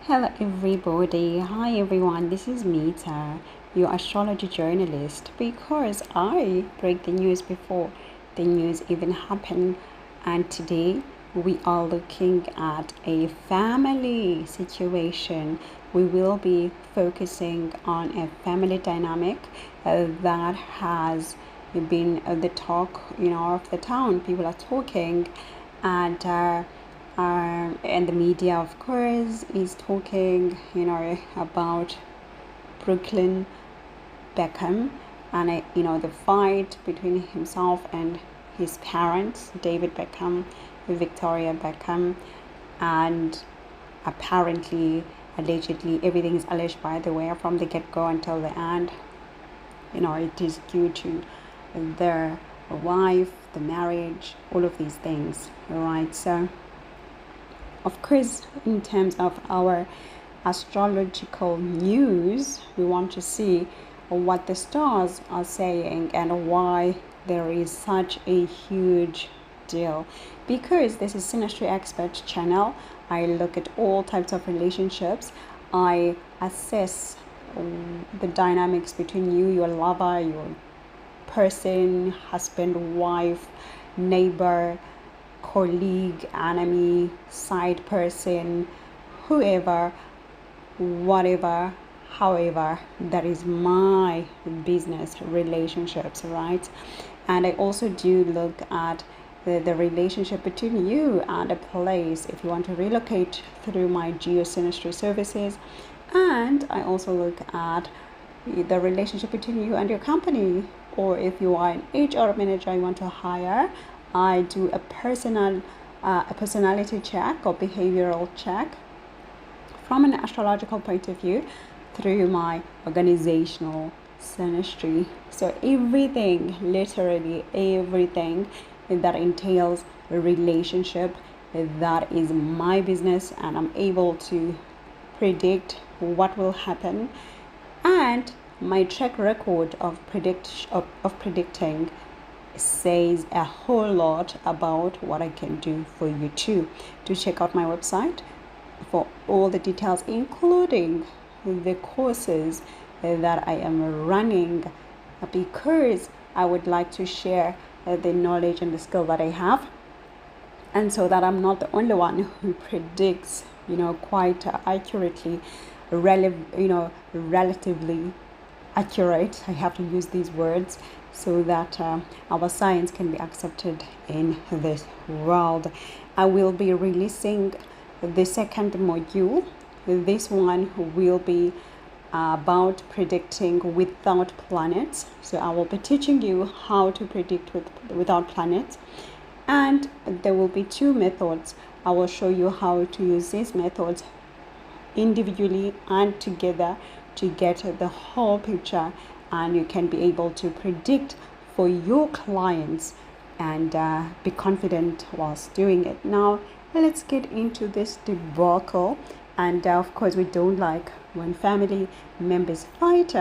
Hello everybody, hi everyone, this is Mitta, your astrology journalist, because I break the news before the news even happen. And today we are looking at a family situation. We will be focusing on a family dynamic that has been the talk of the town. People are talking, and the media, of course, is talking about Brooklyn Beckham and the fight between himself and his parents, David Beckham, Victoria Beckham. And apparently, allegedly, everything is alleged, by the way, from the get-go until the end. It is due to their wife, the marriage, all of these things, right? So of course, in terms of our astrological news, we want to see what the stars are saying and why there is such a huge deal. Because this is Synastry Expert channel, I look at all types of relationships. I assess the dynamics between you, your lover, your person, husband, wife, neighbor, colleague, enemy, side person, whoever, whatever, however. That is my business, relationships, right? And I also do look at the relationship between you and a place if you want to relocate through my Synastry services. And I also look at the relationship between you and your company, or if you are an HR manager you want to hire, I do a personality check or behavioral check from an astrological point of view through my organizational synastry. So everything, literally everything that entails a relationship, that is my business, and I'm able to predict what will happen. And my track record of predicting says a whole lot about what I can do for you too. Do check out my website for all the details, including the courses that I am running, because I would like to share the knowledge and the skill that I have, and so that I'm not the only one who predicts quite accurately, relatively accurate. I have to use these words so that our science can be accepted in this world. I will be releasing the second module. This one will be about predicting without planets. So I will be teaching you how to predict without planets. And there will be two methods. I will show you how to use these methods individually and together to get the whole picture, and you can be able to predict for your clients and be confident whilst doing it. Now let's get into this debacle. And of course we don't like when family members fight,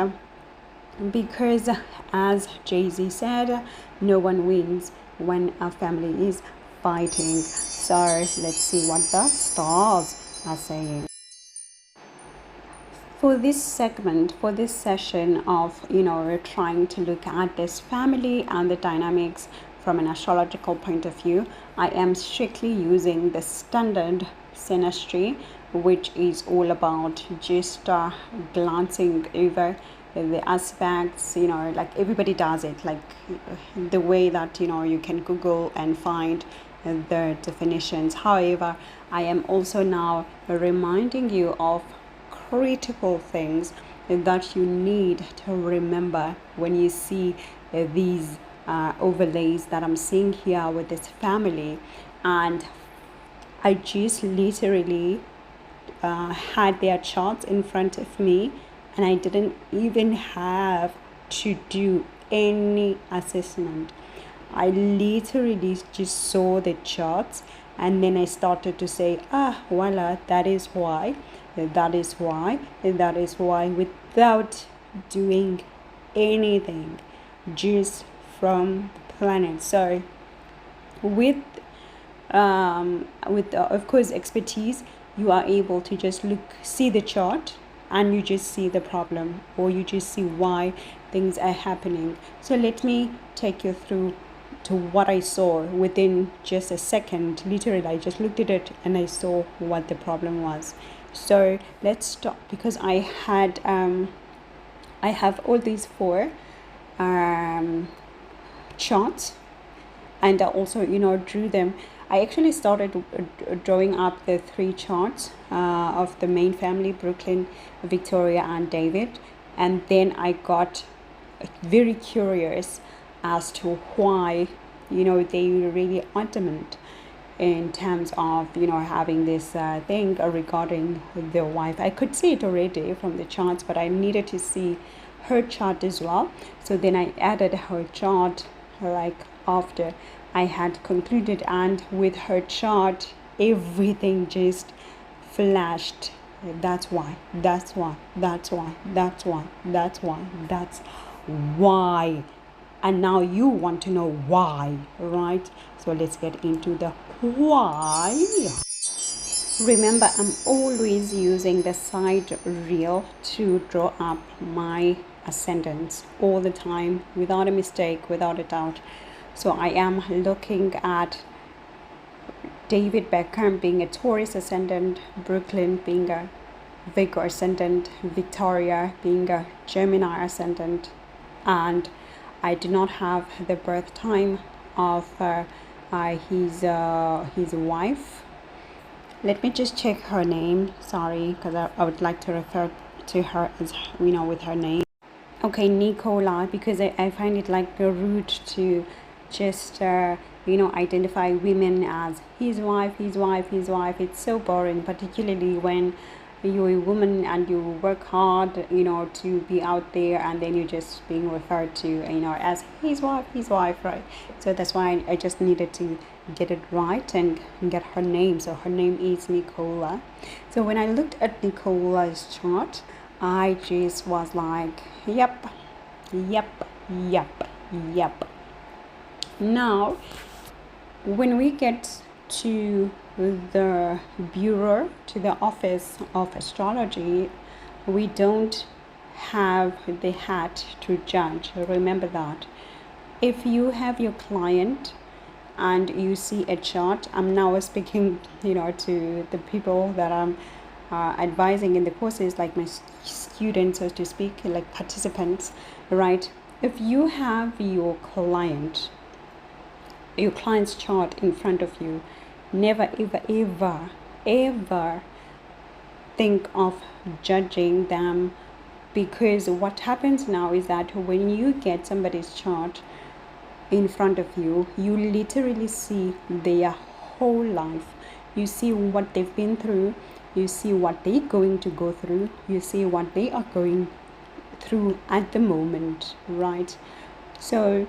because as Jay-Z said, no one wins when a family is fighting. So let's see what the stars are saying. For this segment, for this session of trying to look at this family and the dynamics from an astrological point of view, I am strictly using the standard synastry, which is all about just glancing over the aspects, like everybody does it, like the way that you can Google and find the definitions. However, I am also now reminding you of critical things that you need to remember when you see these overlays that I'm seeing here with this family. And I just literally had their charts in front of me, and I didn't even have to do any assessment. I literally just saw the charts, and then I started to say, voila, that is why, without doing anything, just from the planet. So with of course expertise you are able to just see the chart, and you just see the problem, or you just see why things are happening. So let me take you through to what I saw within just a second. Literally, I just looked at it and I saw what the problem was. So let's stop, because I have all these four charts, and I also drew them. I actually started drawing up the three charts of the main family, Brooklyn, Victoria, and David, and then I got very curious as to why they were really adamant in terms of having this thing regarding their wife. I could see it already from the charts, but I needed to see her chart as well. So then I added her chart like after I had concluded, and with her chart everything just flashed. That's why. And now you want to know why, right? So let's get into the why. Remember, I'm always using the side reel to draw up my ascendants all the time, without a mistake, without a doubt. So I am looking at David Beckham being a Taurus ascendant, Brooklyn being a Virgo ascendant, Victoria being a Gemini ascendant, and I do not have the birth time of his wife. Let me just check her name. Sorry, because I would like to refer to her as with her name. Okay, Nicola, because I find it like rude to just identify women as his wife. It's so boring, particularly when you're a woman and you work hard to be out there, and then you're just being referred to as his wife, right? So that's why I just needed to get it right and get her name. So her name is Nicola. So when I looked at Nicola's chart, I just was like, yep. Now when we get to the bureau, to the office of astrology, we don't have the hat to judge. Remember that. If you have your client and you see a chart, I'm now speaking to the people that I'm advising in the courses, like my students, so to speak, like participants, right? If you have your client's chart in front of you, never ever think of judging them, because what happens now is that when you get somebody's chart in front of you, you literally see their whole life. You see what they've been through, you see what they're going to go through, you see what they are going through at the moment, right? So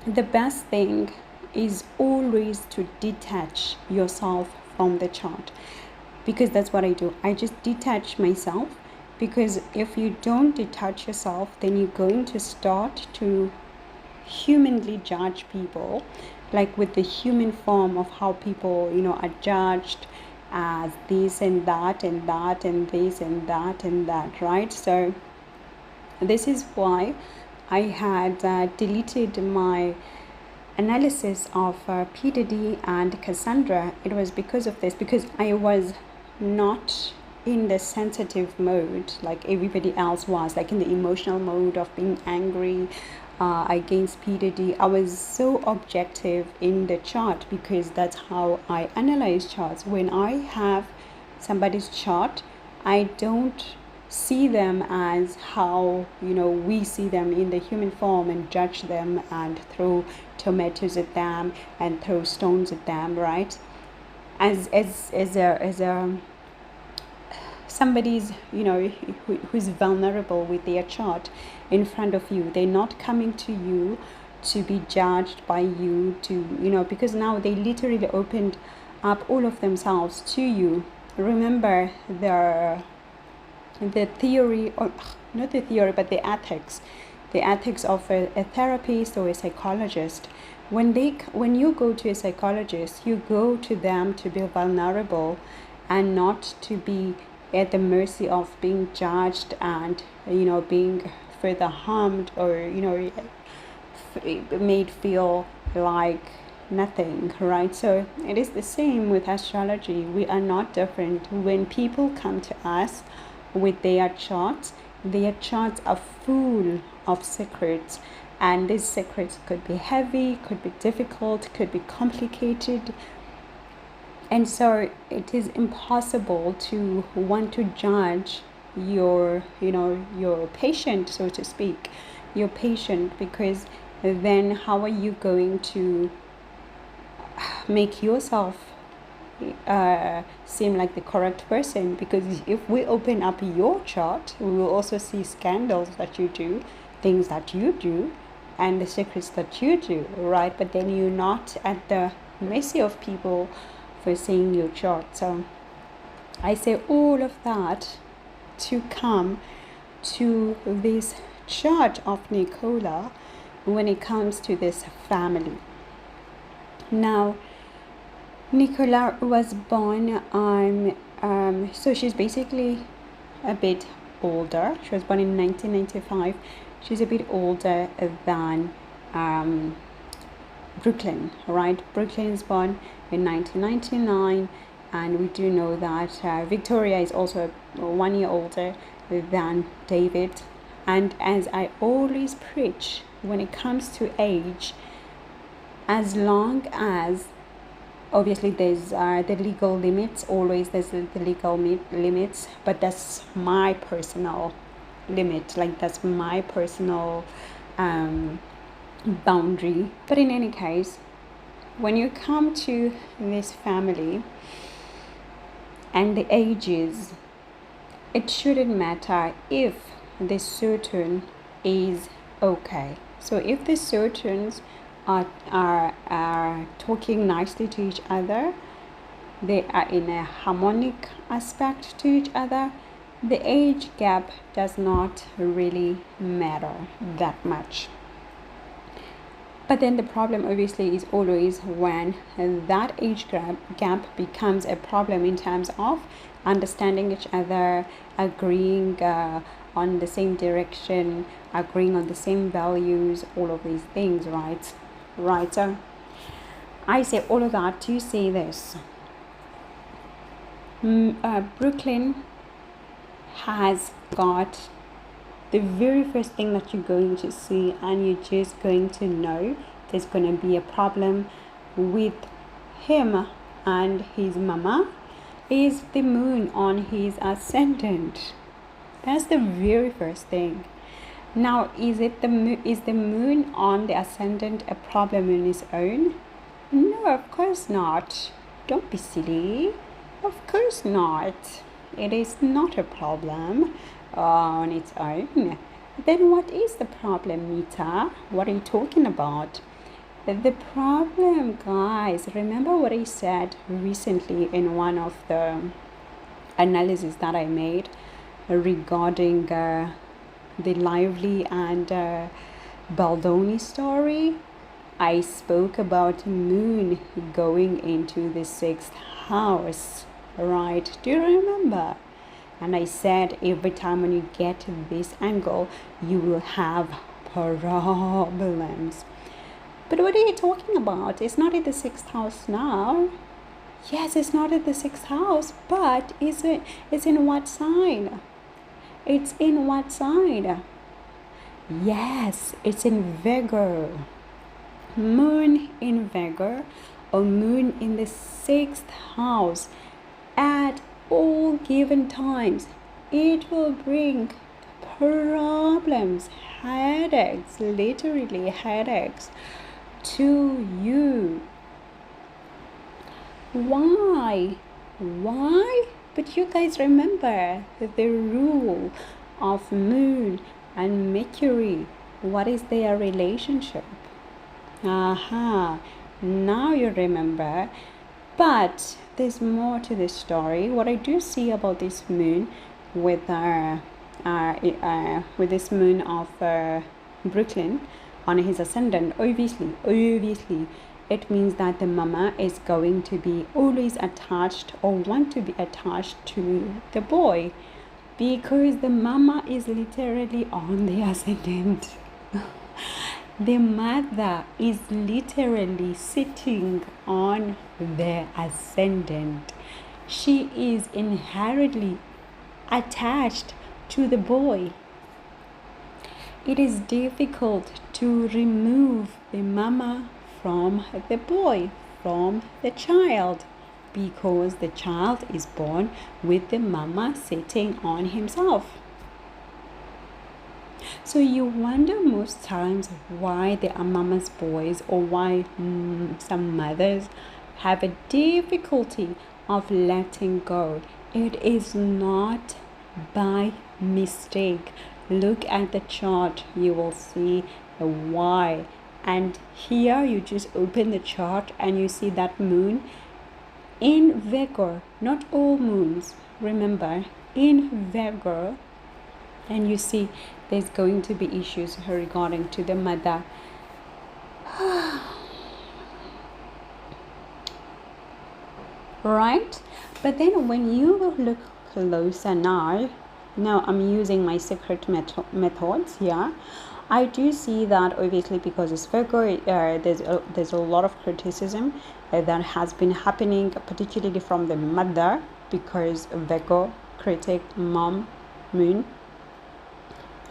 the best thing is always to detach yourself from the chart, because that's what I do. I just detach myself, because if you don't detach yourself, then you're going to start to humanly judge people, like with the human form of how people are judged as this and that and that and this and that and that, right? So this is why I had deleted my analysis of P. Diddy and Cassandra. It was because of this, because I was not in the sensitive mode like everybody else was, like in the emotional mode of being angry against P. Diddy. I was so objective in the chart, because that's how I analyze charts. When I have somebody's chart, I don't see them as how we see them in the human form and judge them and throw tomatoes at them and throw stones at them, right? As a somebody's who's vulnerable with their chart in front of you, they're not coming to you to be judged by you, to because now they literally opened up all of themselves to you. Remember the theory, or not the theory, but the ethics of a therapist or a psychologist. When you go to a psychologist, you go to them to be vulnerable and not to be at the mercy of being judged and being further harmed, or made feel like nothing, right? So it is the same with astrology. We are not different. When people come to us with their charts are full of secrets, and these secrets could be heavy, could be difficult, could be complicated. And so it is impossible to want to judge your patient, so to speak, your patient, because then how are you going to make yourself seem like the correct person? Because if we open up your chart, we will also see scandals that you do, things that you do, and the secrets that you do, right? But then you're not at the mercy of people for seeing your chart. So I say all of that to come to this chart of Nicola when it comes to this family. Now, Nicola was born on, so she's basically a bit older. She was born in 1995. She's a bit older than Brooklyn, right? Brooklyn is born in 1999, and we do know that Victoria is also 1 year older than David. And as I always preach, when it comes to age, as long as obviously there's the legal limits, always there's the legal limits, but that's my personal limit, like that's my personal boundary. But in any case, when you come to this family and the ages, it shouldn't matter if the certain is okay. So if the certains are talking nicely to each other, they are in a harmonic aspect to each other, the age gap does not really matter that much. But then the problem obviously is always when that age gap becomes a problem in terms of understanding each other, agreeing on the same direction, agreeing on the same values, all of these things, right? Right. So I say all of that to say this. Brooklyn has got the very first thing that you're going to see, and you're just going to know there's going to be a problem with him and his mama, is the moon on his ascendant. That's the very first thing. Now, is the moon on the ascendant a problem in its own? No, of course not. Don't be silly. Of course not. It is not a problem on its own. Then what is the problem, Mitta? What are you talking about? The problem, guys, remember what I said recently in one of the analysis that I made regarding the Lively and Baldoni story? I spoke about moon going into the 6th house, right? Do you remember? And I said every time when you get this angle, you will have problems. But what are you talking about? It's not in the 6th house now. Yes, it's not in the 6th house, but it's in what sign? It's in what sign? Yes, it's in Virgo. Moon in Virgo, or moon in the 6th house at all given times, it will bring problems, headaches, literally headaches to you. Why? But you guys remember the rule of moon and Mercury. What is their relationship? Now you remember. But there's more to this story. What I do see about this moon with this moon of Brooklyn on his ascendant, obviously it means that the mama is going to be always attached or want to be attached to the boy, because the mama is literally on the ascendant. The mother is literally sitting on the ascendant. She is inherently attached to the boy. It is difficult to remove the mama from the boy, from the child, because the child is born with the mama sitting on himself. So you wonder most times why there are mama's boys, or why some mothers have a difficulty of letting go. It is not by mistake. Look at the chart, you will see the why. And here you just open the chart and you see that moon in Virgo, not all moons, remember, in Virgo, and you see there's going to be issues regarding to the mother. Right? But then when you look closer now I'm using my secret methods here. I do see that obviously because it's Virgo, there's a lot of criticism that has been happening, particularly from the mother, because Virgo, critic, mom, moon,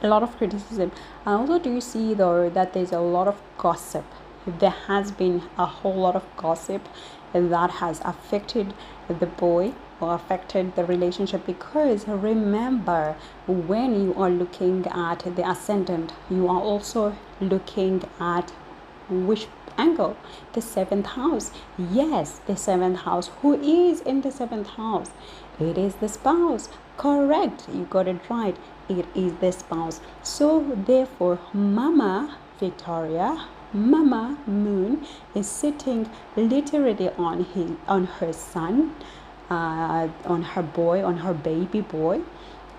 a lot of criticism. I also do see though that there's a lot of gossip. There has been a whole lot of gossip that has affected the boy or affected the relationship, because remember, when you are looking at the ascendant, you are also looking at which angle? The 7th house. Yes, the 7th house. Who is in the 7th house? It is the spouse. Correct, you got it right. It is the spouse. So therefore, Mama Victoria, Mama Moon is sitting literally on her son, on her boy, on her baby boy,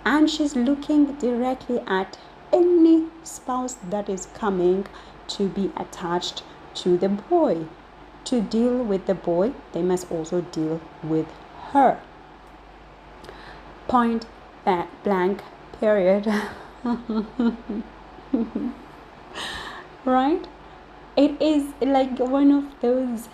and she's looking directly at any spouse that is coming to be attached to the boy. To deal with the boy, they must also deal with her. Point blank, period. Right? It is like one of those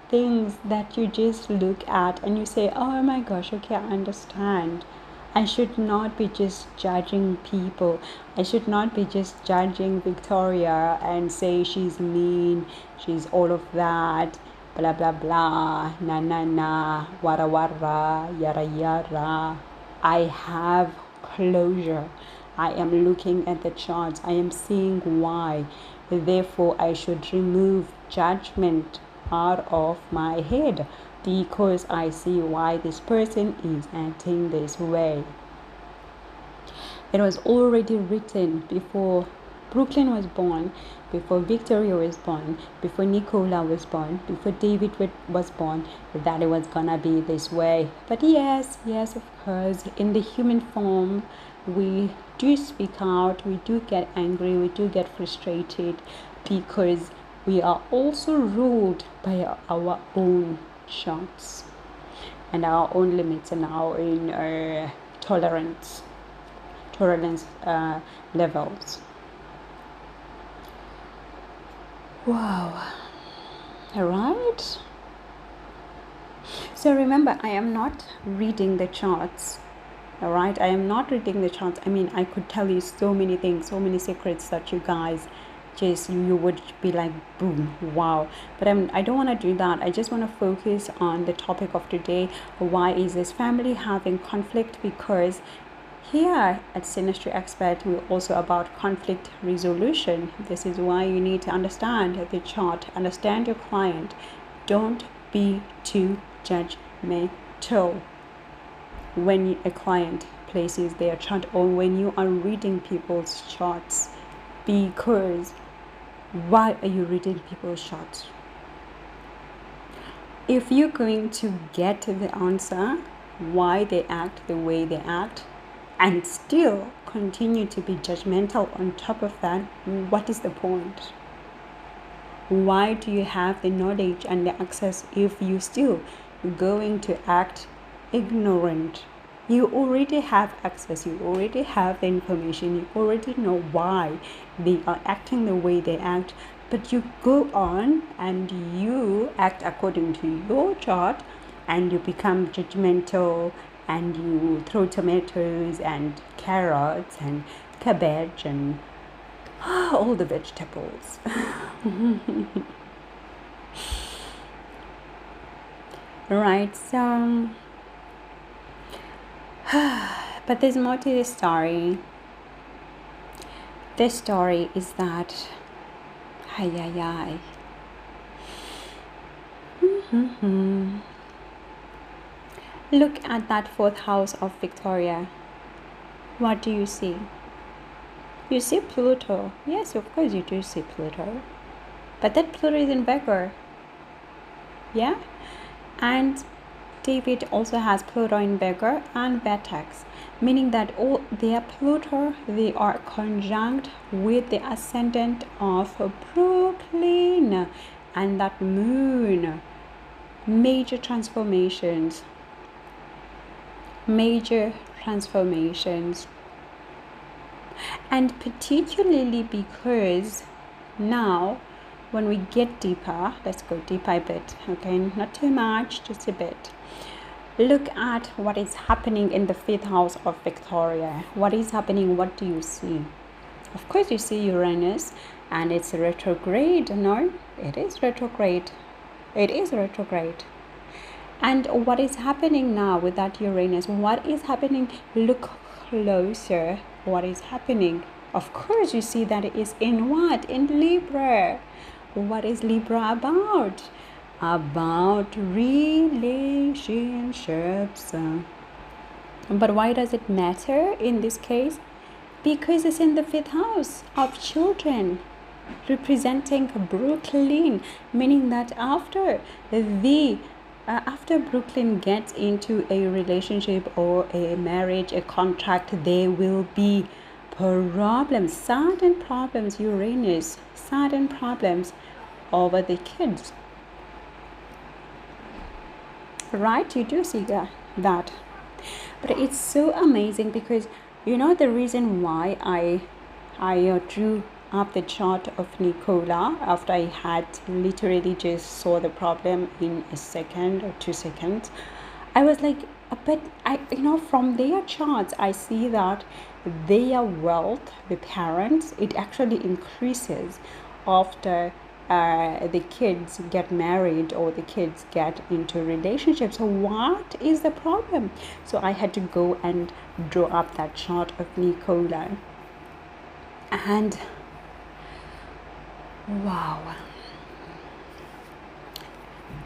things that you just look at and you say, oh my gosh, okay, I understand. I should not be just judging people. I should not be just judging Victoria and say she's mean, she's all of that, blah blah blah, na na na, wara wara, yara yara. I have closure. I am looking at the charts. I am seeing why. Therefore, I should remove judgment out of my head, because I see why this person is acting this way. It was already written before Brooklyn was born, before Victoria was born, before Nicola was born, before David was born, that it was gonna be this way. But yes, of course, in the human form, we do speak out, we do get angry, we do get frustrated, because we are also ruled by our own charts and our own limits and our own tolerance levels. Wow. All right. So remember, I am not reading the charts. All right, I am not reading the charts. I mean, I could tell you so many things, so many secrets that you guys just you would be like, boom, wow. But I don't want to do that. I just want to focus on the topic of today. Why is this family having conflict? Because here at Synastry Expert, we're also about conflict resolution. This is why you need to understand the chart, understand your client. Don't be too judgmental when a client places their chart, or when you are reading people's charts. Because why are you reading people's charts? If you're going to get the answer why they act the way they act, and still continue to be judgmental on top of that, what is the point? Why do you have the knowledge and the access if you still going to act ignorant? You already have access, you already have the information, you already know why they are acting the way they act, but you go on and you act according to your chart and you become judgmental and you throw tomatoes and carrots and cabbage and all the vegetables. Right, so but there's more to this story. This story is that look at that fourth house of Victoria. What do you see? You see Pluto. Yes, of course you do see Pluto. But that Pluto is in Virgo. Yeah? And David also has Pluto in Virgo and Vertex, meaning that all their Pluto, they are conjunct with the ascendant of Brooklyn and that moon. Major transformations. And particularly because now when we get deeper, let's go deeper a bit, okay, not too much, just a bit. Look at what is happening in the fifth house of Victoria. What is happening? What do you see? Of course you see Uranus and it's retrograde. No, it is retrograde. And what is happening now with that Uranus? What is happening? Look closer. What is happening? Of course you see that it is in what? In Libra. What is Libra about? About relationships. But why does it matter in this case? Because it's in the fifth house of children, representing Brooklyn, meaning that after Brooklyn gets into a relationship or a marriage, a contract, there will be problems, sudden problems, Uranus, sudden problems over the kids. Right? You do see that. But it's so amazing because you know the reason why I drew up the chart of Nicola after I had literally just saw the problem in a second or 2 seconds. I was like, but from their charts I see that their wealth, the parents, it actually increases after the kids get married or the kids get into relationships. So what is the problem? So I had to go and draw up that chart of Nicola. And wow,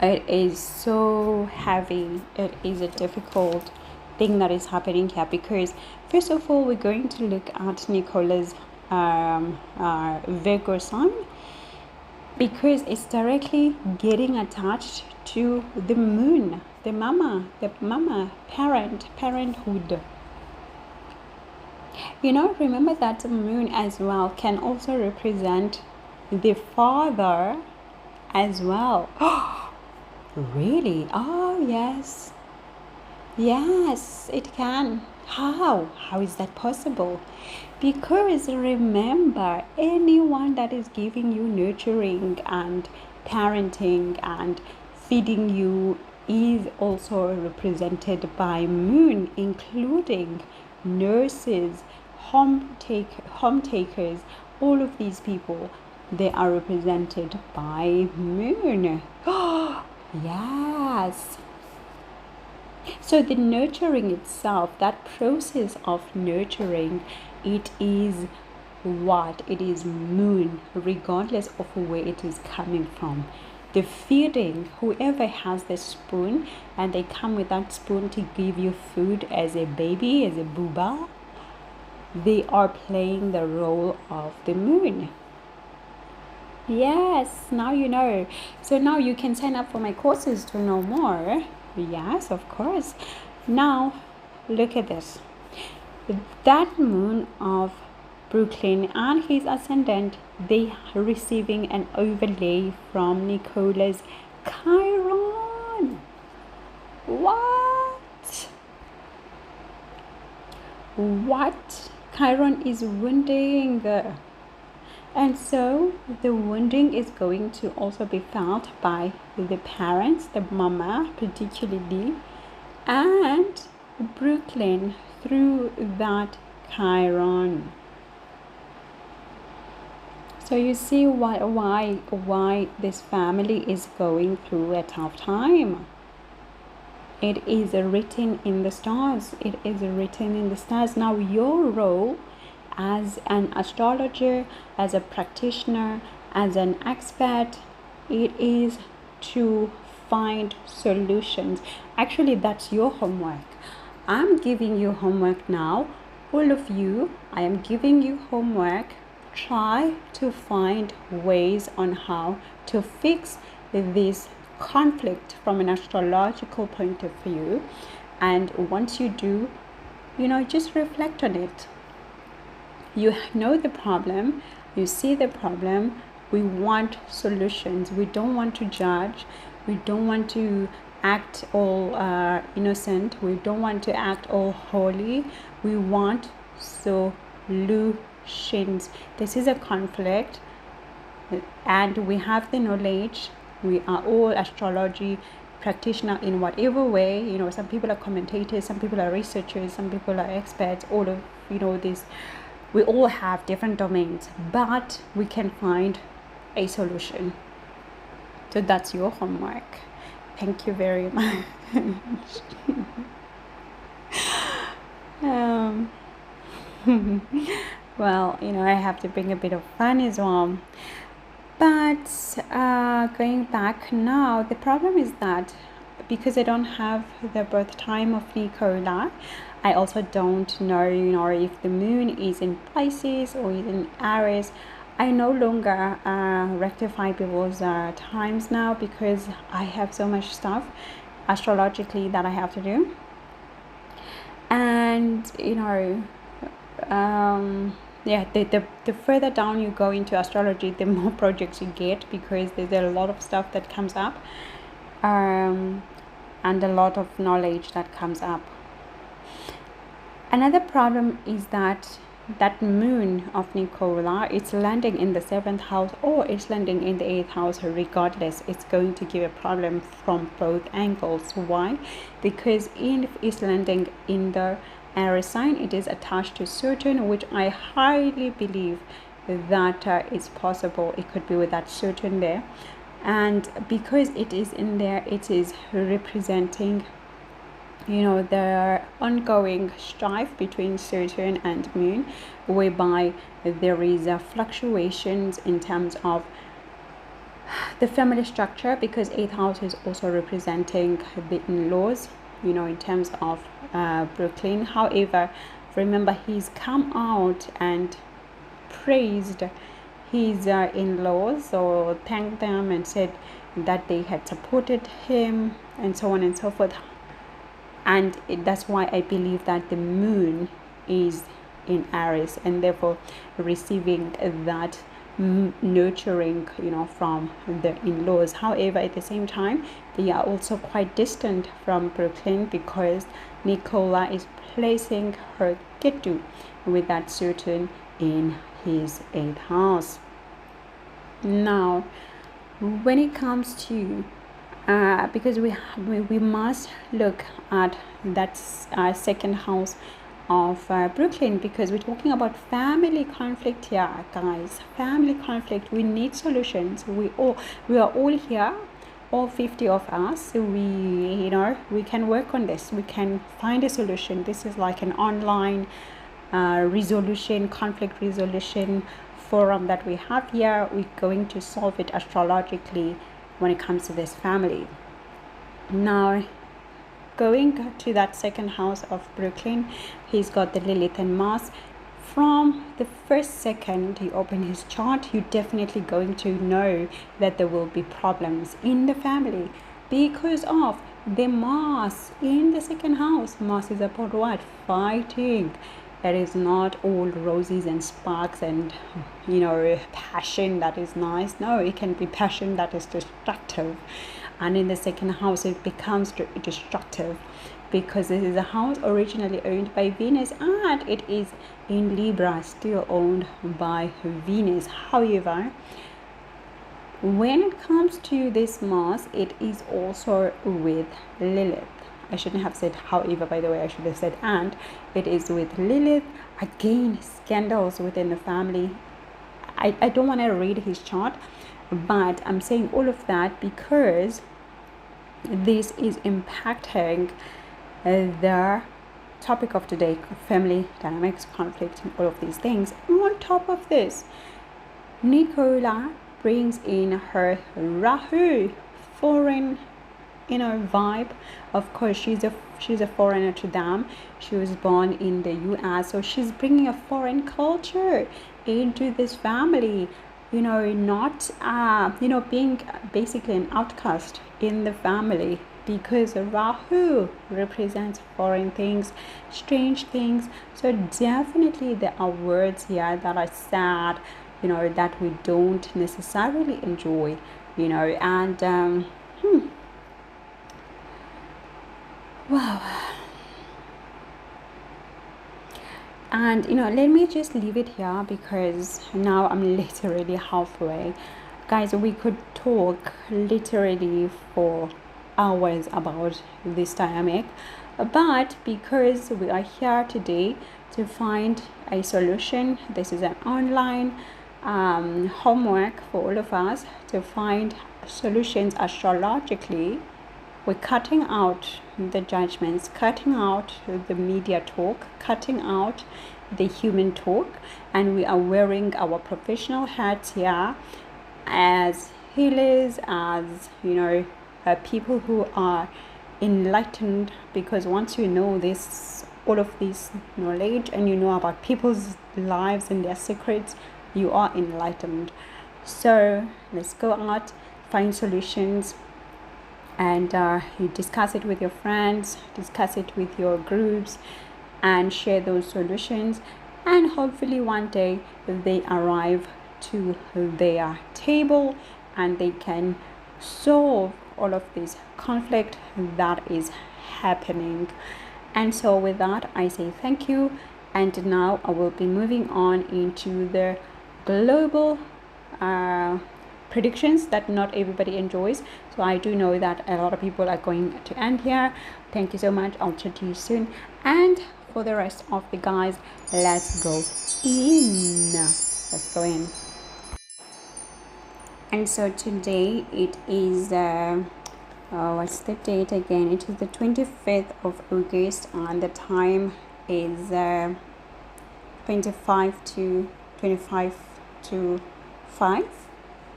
it is so heavy. It is a difficult thing that is happening here because first of all we're going to look at Nicola's Virgo sign, because it's directly getting attached to the moon, the mama, parenthood. Remember that the moon as well can also represent the father as well. Really? Oh, yes, it can. How is that possible? Because remember, anyone that is giving you nurturing and parenting and feeding you is also represented by moon, including nurses, home takers, all of these people, they are represented by moon. Yes. So the nurturing itself, that process of nurturing, it is what? It is moon, regardless of where it is coming from. The feeding, whoever has the spoon and they come with that spoon to give you food as a baby, as a booba, they are playing the role of the moon. Yes, now you know. So now you can sign up for my courses to know more. Yes, of course. Now, look at this. That moon of Brooklyn and his ascendant, they are receiving an overlay from Nicola's Chiron. What? Chiron is wounding. And so the wounding is going to also be felt by the parents, the mama particularly, and Brooklyn through that Chiron. So you see why this family is going through a tough time. It is written in the stars. It is written in the stars. Now your role as an astrologer, as a practitioner, as an expert, it is to find solutions. Actually, that's your homework. I'm giving you homework now. All of you, I am giving you homework. Try to find ways on how to fix this conflict from an astrological point of view. And once you do, just reflect on it. You know the problem, you see the problem. We want solutions. We don't want to judge. We don't want to act all innocent. We don't want to act all holy. We want solutions. This is a conflict, and we have the knowledge. We are all astrology practitioner in whatever way. Some people are commentators, some people are researchers, some people are experts. All of this. We all have different domains, but we can find a solution. So that's your homework. Thank you very much. Well, I have to bring a bit of fun as well. But going back now, the problem is that because I don't have the birth time of Nicola, I also don't know, if the moon is in Pisces or is in Aries. I no longer rectify people's times now because I have so much stuff astrologically that I have to do. And, the further down you go into astrology, the more projects you get because there's a lot of stuff that comes up and a lot of knowledge that comes up. Another problem is that moon of Nicola, it's landing in the 7th house or it's landing in the 8th house. Regardless, it's going to give a problem from both angles. Why? Because if it's landing in the Aries sign, it is attached to Saturn, which I highly believe that it's possible it could be with that Saturn there. And because it is in there, it is representing the ongoing strife between Saturn and Moon, whereby there is fluctuations in terms of the family structure, because 8th house is also representing the in-laws, in terms of Brooklyn. However, remember, he's come out and praised his in-laws, or thanked them and said that they had supported him and so on and so forth. And that's why I believe that the moon is in Aries and therefore receiving that nurturing from the in-laws. However, at the same time, they are also quite distant from Brooklyn because Nicola is placing her Ketu with that Saturn in his 8th house. Now, when it comes to because we must look at that second house of Brooklyn, because we're talking about family conflict here, guys. Family conflict. We need solutions. We are all here, all 50 of us. We can work on this. We can find a solution. This is like an online conflict resolution forum that we have here. We're going to solve it astrologically when it comes to this family. Now, going to that second house of Brooklyn, he's got the Lilith and Mars. From the first second you open his chart, you're definitely going to know that there will be problems in the family because of the Mars in the second house. Mars is about what? Fighting. It is not all roses and sparks and passion that is nice. No, it can be passion that is destructive, and in the second house it becomes destructive, because this is a house originally owned by Venus and it is in Libra, still owned by Venus. However, when it comes to this Mars, it is also with Lilith. I shouldn't have said however, by the way, I should have said and. It is with Lilith. Again, scandals within the family. I don't want to read his chart, but I'm saying all of that because this is impacting the topic of today, family dynamics, conflict, and all of these things. On top of this, Nicola brings in her Rahu, foreign vibe. Of course, she's a foreigner to them. She was born in the US, so she's bringing a foreign culture into this family, not being basically an outcast in the family, because Rahu represents foreign things, strange things. So definitely there are words here that are sad, that we don't necessarily enjoy, and wow. And let me just leave it here, because now I'm literally halfway. Guys, we could talk literally for hours about this dynamic, but because we are here today to find a solution, this is an online homework for all of us to find solutions astrologically. We're cutting out the judgments, cutting out the media talk, cutting out the human talk, and we are wearing our professional hats here as healers, as people who are enlightened, because once you know this, all of this knowledge, and you know about people's lives and their secrets, you are enlightened. So let's go out, find solutions, and you discuss it with your friends, discuss it with your groups, and share those solutions, and hopefully one day they arrive to their table and they can solve all of this conflict that is happening. And so with that, I say thank you, and now I will be moving on into the global predictions that not everybody enjoys. So I do know that a lot of people are going to end here. Thank you so much. I'll chat to you soon. And for the rest of the guys, let's go in. Let's go in. And so today it is what's the date again? It is the 25th of August, and the time is 25 to 5,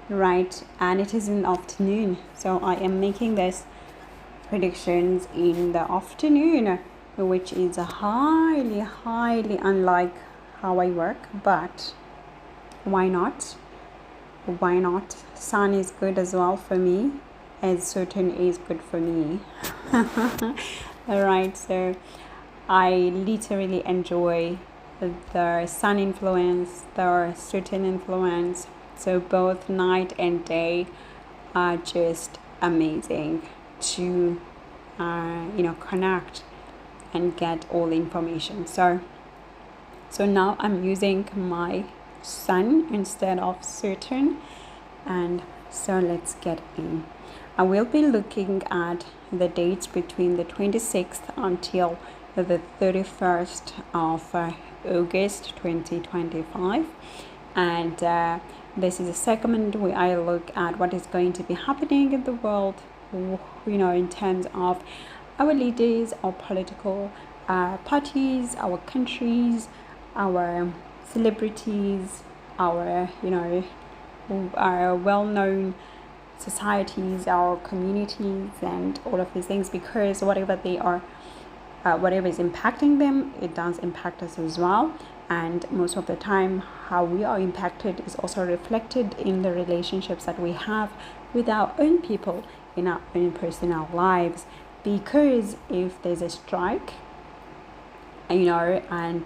right? And it is in the afternoon, so I am making this predictions in the afternoon, which is highly unlike how I work, but why not? Sun is good as well for me, as Saturn is good for me. Alright, so I literally enjoy the sun influence, the Saturn influence. So both night and day are just amazing to connect and get all the information. So now I'm using my sun instead of Saturn, and so let's get in. I will be looking at the dates between the 26th until the 31st of August 2025, and this is a segment where I look at what is going to be happening in the world, in terms of our leaders, our political parties, our countries, our celebrities, our our well-known societies, our communities, and all of these things, because whatever they are, whatever is impacting them, it does impact us as well. And most of the time, how we are impacted is also reflected in the relationships that we have with our own people in our own personal lives. Because if there's a strike, and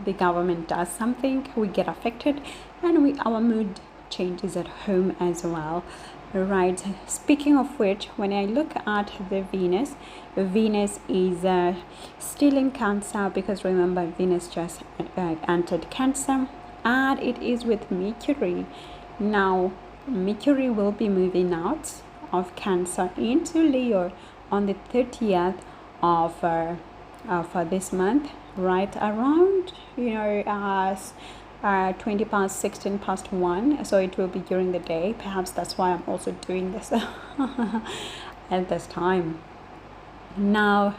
the government does something, we get affected, and our mood changes at home as well. Right. Speaking of which, when I look at the Venus is still in Cancer, because remember, Venus just entered Cancer, and it is with Mercury. Now, Mercury will be moving out of Cancer into Leo on the 30th of this month, right around 20 past 16 past 1, so it will be during the day. Perhaps that's why I'm also doing this at this time. Now,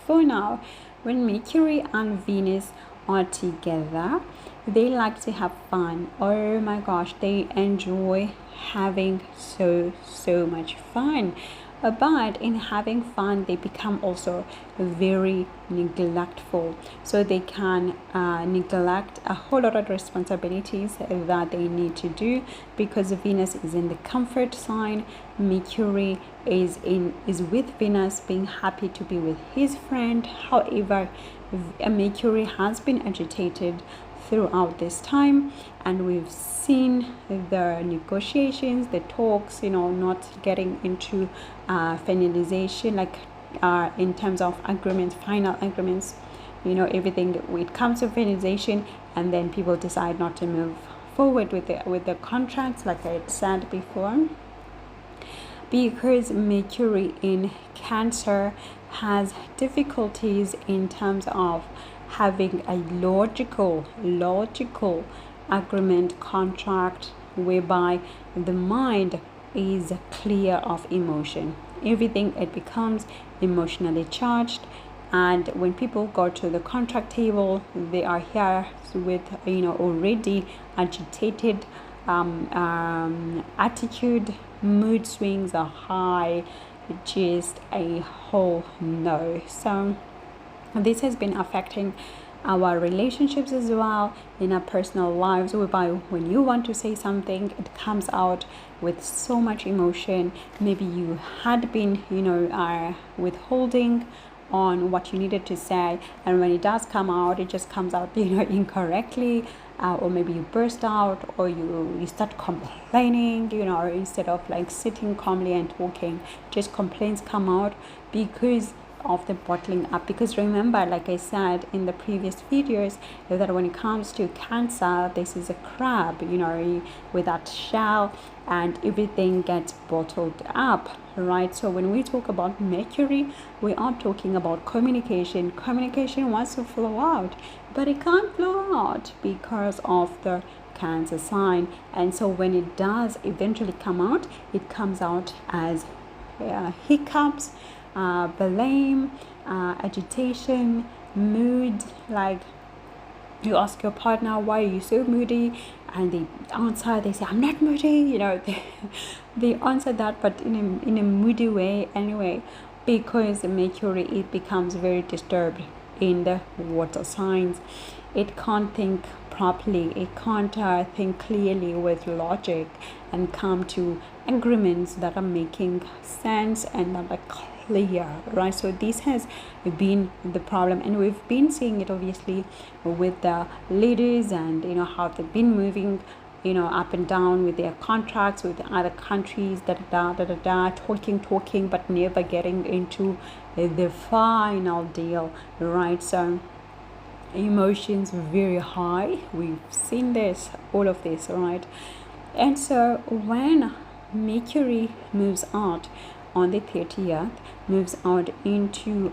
for now, when Mercury and Venus are together, they like to have fun. Oh my gosh, they enjoy having so much fun. But in having fun, they become also very neglectful. So they can neglect a whole lot of responsibilities that they need to do, because Venus is in the comfort sign. Mercury is with Venus, being happy to be with his friend. However, Mercury has been agitated throughout this time, and we've seen the negotiations, the talks, not getting into finalization, like in terms of agreements, final agreements, everything. It comes to finalization, and then people decide not to move forward with the contracts, like I had said before, because Mercury in Cancer has difficulties in terms of having a logical agreement, contract, whereby the mind is clear of emotion. Everything, it becomes emotionally charged, and when people go to the contract table, they are here with already agitated attitude. Mood swings are high, just a whole no. So this has been affecting our relationships as well, in our personal lives, whereby when you want to say something, it comes out with so much emotion. Maybe you had been withholding on what you needed to say, and when it does come out, it just comes out incorrectly, or maybe you burst out, or you start complaining, instead of like sitting calmly and talking, just complaints come out because of the bottling up. Because remember, like I said in the previous videos, that when it comes to Cancer, this is a crab, with that shell, and everything gets bottled up, right? So when we talk about Mercury, we are talking about communication. Communication wants to flow out, but it can't flow out because of the Cancer sign. And so when it does eventually come out, it comes out as hiccups, blame, agitation, mood. Like, you ask your partner, why are you so moody, and they answer, they say, I'm not moody, they answer that, but in a moody way anyway, because Mercury, it becomes very disturbed in the water signs. It can't think properly, it can't think clearly with logic and come to agreements that are making sense and that are clear, right? So this has been the problem, and we've been seeing it obviously with the leaders, and how they've been moving up and down with their contracts with other countries, talking, but never getting into the final deal, right? So emotions very high. We've seen all of this, right? And so when Mercury moves out on the 30th, moves out into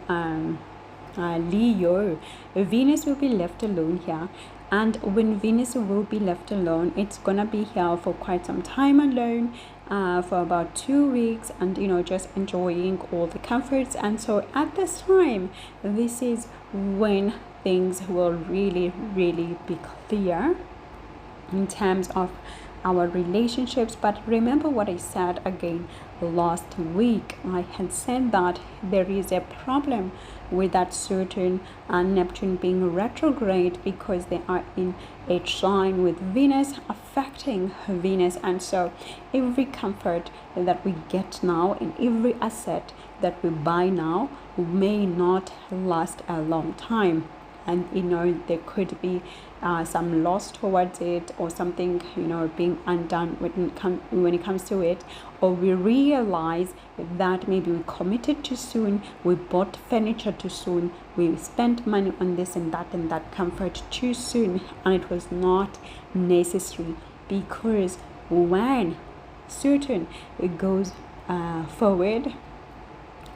Leo, Venus will be left alone here. And when Venus will be left alone, it's gonna be here for quite some time alone, for about 2 weeks, and just enjoying all the comforts. And so at this time, this is when things will really be clear in terms of our relationships. But remember what I said again last week. I had said that there is a problem with that certain Neptune being retrograde, because they are in a trine with Venus, affecting Venus. And so every comfort that we get now, and every asset that we buy now, may not last a long time. and there could be some loss towards it, or something being undone when it comes to it, or we realize that maybe we committed too soon, we bought furniture too soon, we spent money on this and that comfort too soon, and it was not necessary. Because when Saturn goes forward,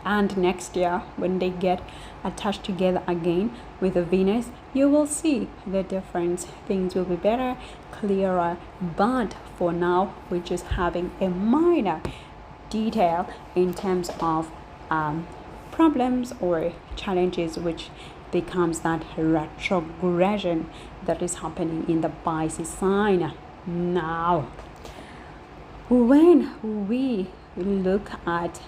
and next year when they get attached together again with the Venus, you will see the difference. Things will be better, clearer. But for now, we're just having a minor detail in terms of problems or challenges, which becomes that retrogression that is happening in the Pisces sign. Now, when we look at,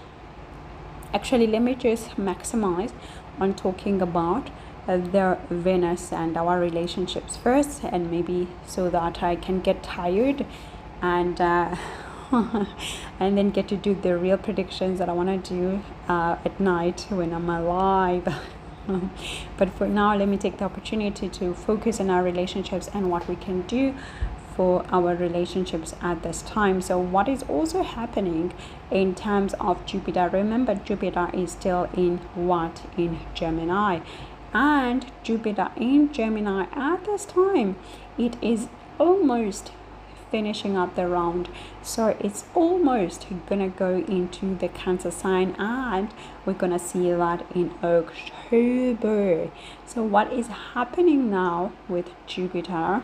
actually, let me just maximize on talking about their Venus and our relationships first, and maybe so that I can get tired and and then get to do the real predictions that I want to do at night when I'm alive. But for now, let me take the opportunity to focus on our relationships and what we can do for our relationships at this time. So what is also happening in terms of Jupiter? Remember, Jupiter is still in Gemini, and Jupiter in Gemini at this time, it is almost finishing up the round, so it's almost gonna go into the Cancer sign, and we're gonna see that in October. So what is happening now with Jupiter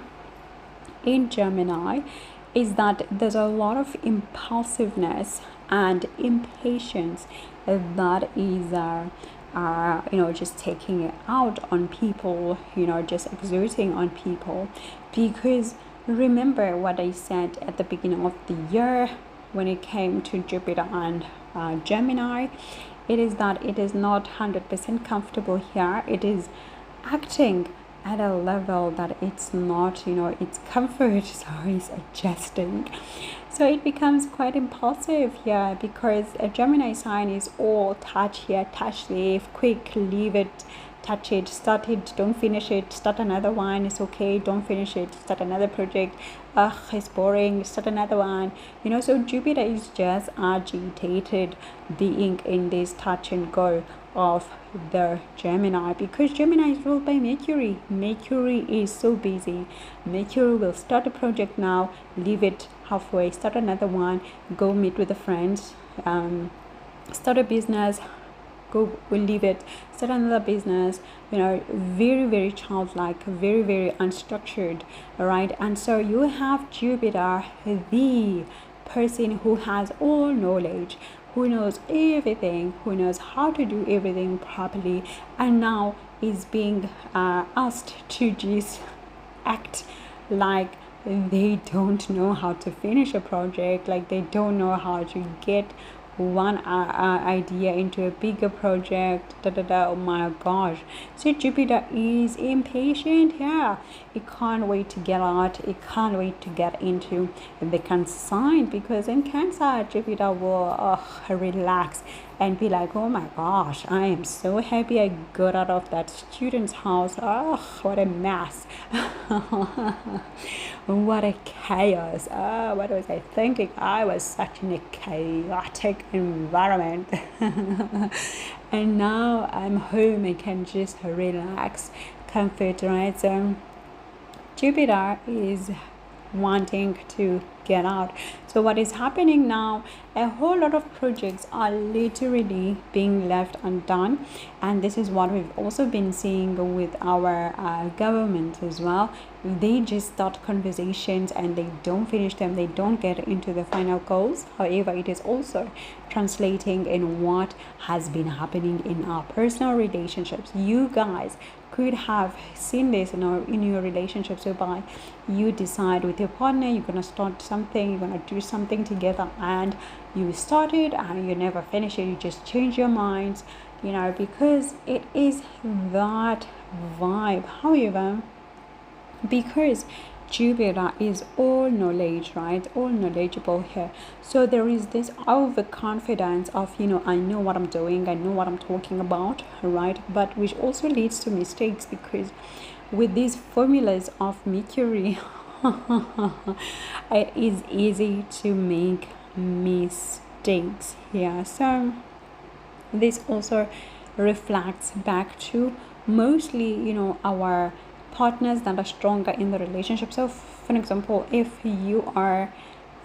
in Gemini is that there's a lot of impulsiveness and impatience that is just taking it out on people, just exerting on people. Because remember what I said at the beginning of the year when it came to Jupiter and Gemini, it is that it is not 100% comfortable here. It is acting at a level that it's not, its comfort is adjusting. So it becomes quite impulsive here, because a Gemini sign is all touch here, touch leave, quick, leave it, touch it, start it, don't finish it, start another one, it's okay, don't finish it, start another project, it's boring, start another one. So Jupiter is just agitated being in this touch and go of the Gemini, because Gemini is ruled by Mercury. Mercury is so busy. Mercury will start a project now, leave it halfway, start another one, go meet with the friends, start a business, will leave it, start another business. Very, very childlike, very, very unstructured, right? And so you have Jupiter, the person who has all knowledge, who knows everything, who knows how to do everything properly, and now is being asked to just act like they don't know how to finish a project, like they don't know how to get one idea into a bigger project. Oh my gosh. So Jupiter is impatient here. It can't wait to get out. It can't wait to get into the Cancer sign, because in Cancer, Jupiter will relax and be like, oh my gosh, I am so happy I got out of that student's house. What a mess. What a chaos. What was I thinking? I was such in a chaotic environment. And now I'm home. I can just relax, comfort, right? So Jupiter is wanting to get out. So what is happening now, a whole lot of projects are literally being left undone, and this is what we've also been seeing with our government as well. They just start conversations and they don't finish them, they don't get into the final goals. However, it is also translating in what has been happening in our personal relationships. You guys could have seen this in your relationships, whereby you decide with your partner you're going to start something, you're going to do something together, and you started and you never finish it. You just change your minds, because it is that vibe. However, because Jupiter is all knowledge, right? All knowledgeable here. So there is this overconfidence of, I know what I'm doing, I know what I'm talking about, right? But which also leads to mistakes, because with these formulas of Mercury, it is easy to make mistakes here. So this also reflects back to mostly, our partners that are stronger in the relationship. So for example, if you are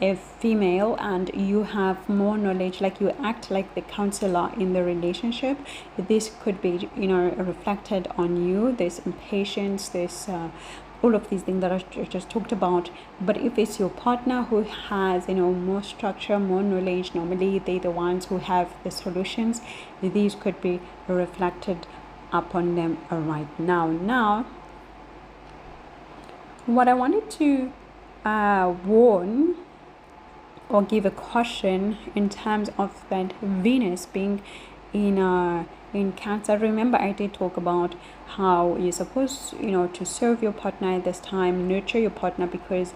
a female and you have more knowledge, like you act like the counselor in the relationship, this could be, reflected on you, this impatience, this all of these things that I just talked about. But if it's your partner who has, more structure, more knowledge, normally they're the ones who have the solutions. These could be reflected upon them right now. What I wanted to warn or give a caution in terms of that Venus being in Cancer. Remember, I did talk about how you're supposed, to serve your partner at this time, nurture your partner, because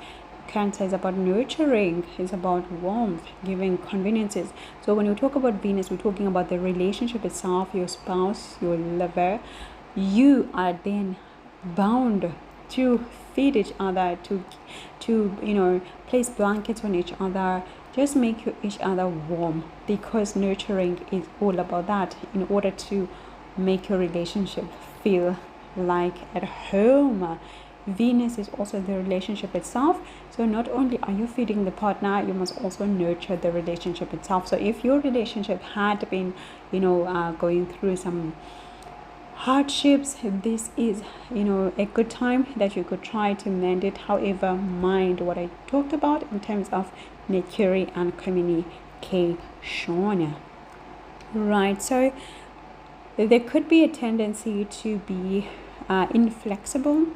Cancer is about nurturing, it's about warmth, giving conveniences. So when we talk about Venus, we're talking about the relationship itself, your spouse, your lover. You are then bound to feed each other, to place blankets on each other, just make each other warm, because nurturing is all about that, in order to make your relationship feel like at home. Venus is also the relationship itself. So not only are you feeding the partner, you must also nurture the relationship itself. So if your relationship had been, going through some hardships, this is, a good time that you could try to mend it. However, mind what I talked about in terms of Mercury and communication, right? So there could be a tendency to be inflexible,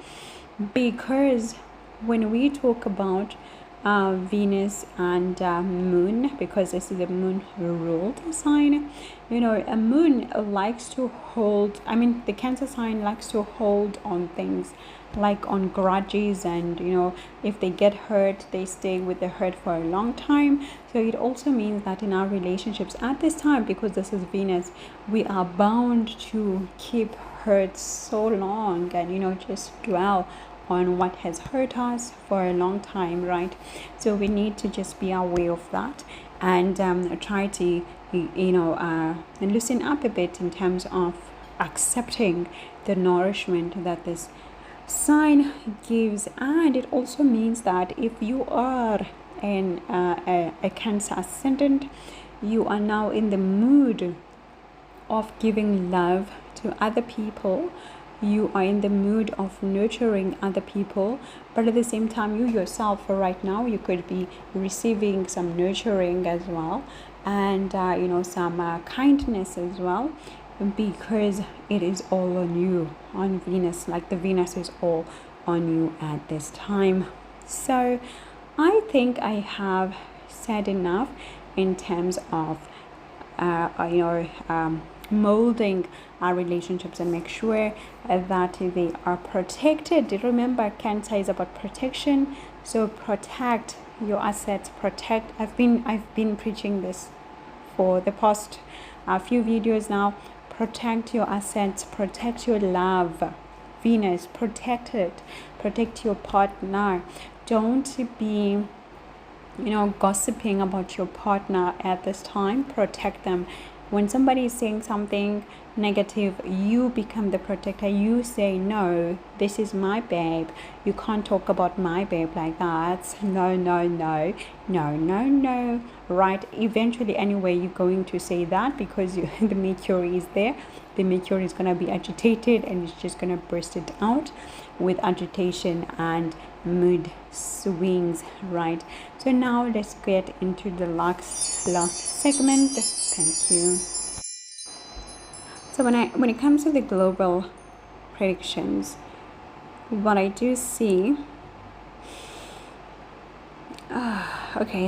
because when we talk about Venus and Moon, because this is a Moon ruled sign, a Moon likes to hold, the Cancer sign likes to hold on things, like on grudges, and if they get hurt, they stay with the hurt for a long time. So it also means that in our relationships at this time, because this is Venus, we are bound to keep hurt so long, and just dwell on what has hurt us for a long time, right? So we need to just be aware of that, and try to loosen up a bit in terms of accepting the nourishment that this sign gives. And it also means that if you are a Cancer ascendant, you are now in the mood of giving love to other people. You are in the mood of nurturing other people, but at the same time, you yourself, for right now, you could be receiving some nurturing as well, and some kindness as well, because it is all on you, on Venus. Like the Venus is all on you at this time. So I think I have said enough in terms of molding our relationships, and make sure that they are protected. Remember, Cancer is about protection, so protect your assets, protect. I've been preaching this for the past few videos now. Protect your assets, protect your love. Venus, protect it, protect your partner. Don't be gossiping about your partner at this time. Protect them. When somebody is saying something negative, you become the protector. You say, no, this is my babe. You can't talk about my babe like that. No. Right? Eventually, anyway, you're going to say that, because the Mercury is there. The Mercury is going to be agitated, and it's just going to burst it out with agitation and mood swings, right? So now let's get into the last segment. Thank you. So when it comes to the global predictions, what I do see,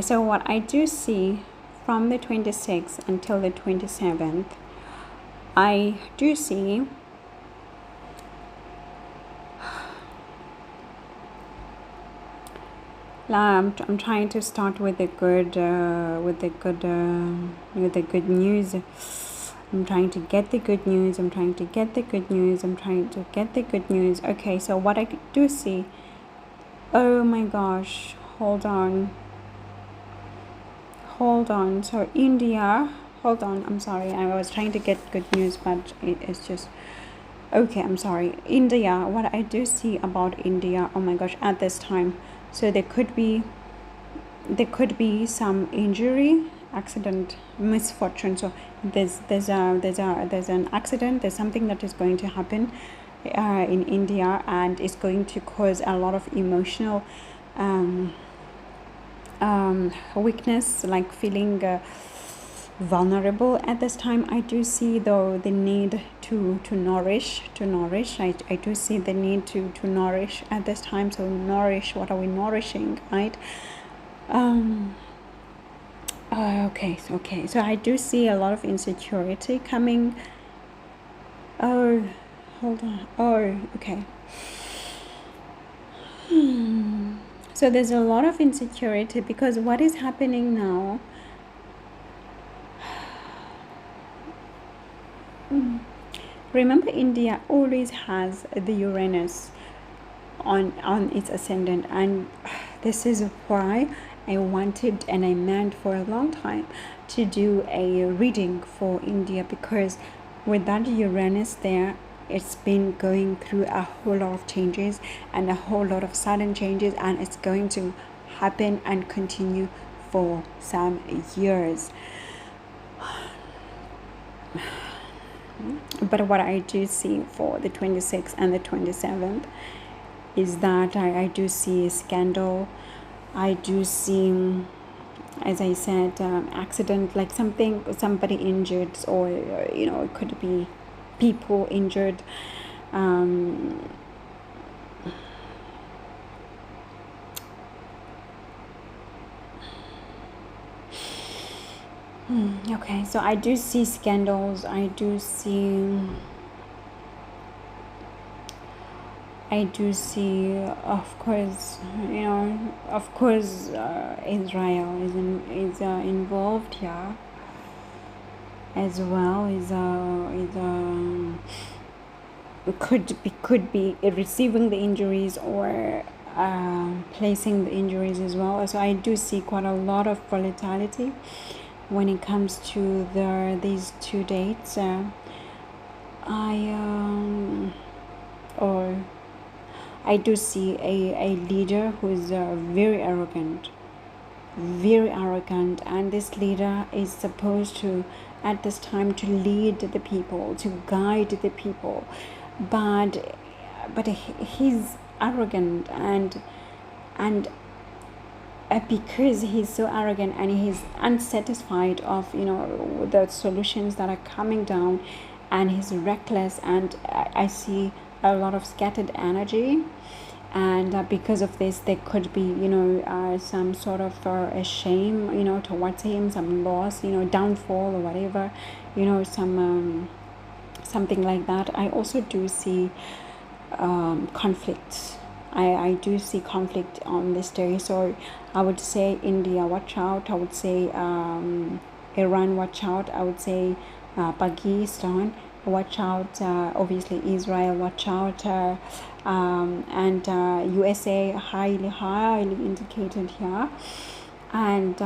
so what I do see from the 26th until the 27th, I do see I'm trying to start with the good news. I'm trying to get the good news. I'm trying to get the good news. I'm trying to get the good news. Okay, so what I do see. Oh my gosh! Hold on. So India. Hold on. I'm sorry. I was trying to get good news, but it's just. Okay, I'm sorry. India. What I do see about India. Oh my gosh! At this time, so there could be some injury, accident, misfortune. So there's an accident. There's something that is going to happen in India, and it's going to cause a lot of emotional weakness, like feeling vulnerable at this time. I do see though the need to nourish. I do see the need to nourish at this time. So nourish, what are we nourishing, right? Okay, so I do see a lot of insecurity coming. Oh, hold on. Oh, okay. So there's a lot of insecurity because what is happening now? Remember, India always has the Uranus on its ascendant, and this is why I wanted and I meant for a long time to do a reading for India, because with that Uranus there, it's been going through a whole lot of changes and a whole lot of sudden changes, and it's going to happen and continue for some years. But what I do see for the 26th and the 27th is that I do see a scandal. I do see, as I said, accident, like somebody injured, or it could be people injured. Okay, so I do see scandals. I do see, of course, Israel is involved here as well. Could be receiving the injuries or placing the injuries as well. So I do see quite a lot of volatility when it comes to these two dates. I do see a leader who is very arrogant, and this leader is supposed to, at this time, to lead the people, to guide the people, but he's arrogant, and because he's so arrogant and he's unsatisfied of the solutions that are coming down, and he's reckless, and I see a lot of scattered energy, and because of this there could be some sort of a shame towards him, some loss, downfall or whatever, something like that. I also do see conflict. I do see conflict on this day. So I would say India, watch out. I would say Iran, watch out. I would say Pakistan, watch out. Obviously Israel, watch out. And USA, highly indicated here. And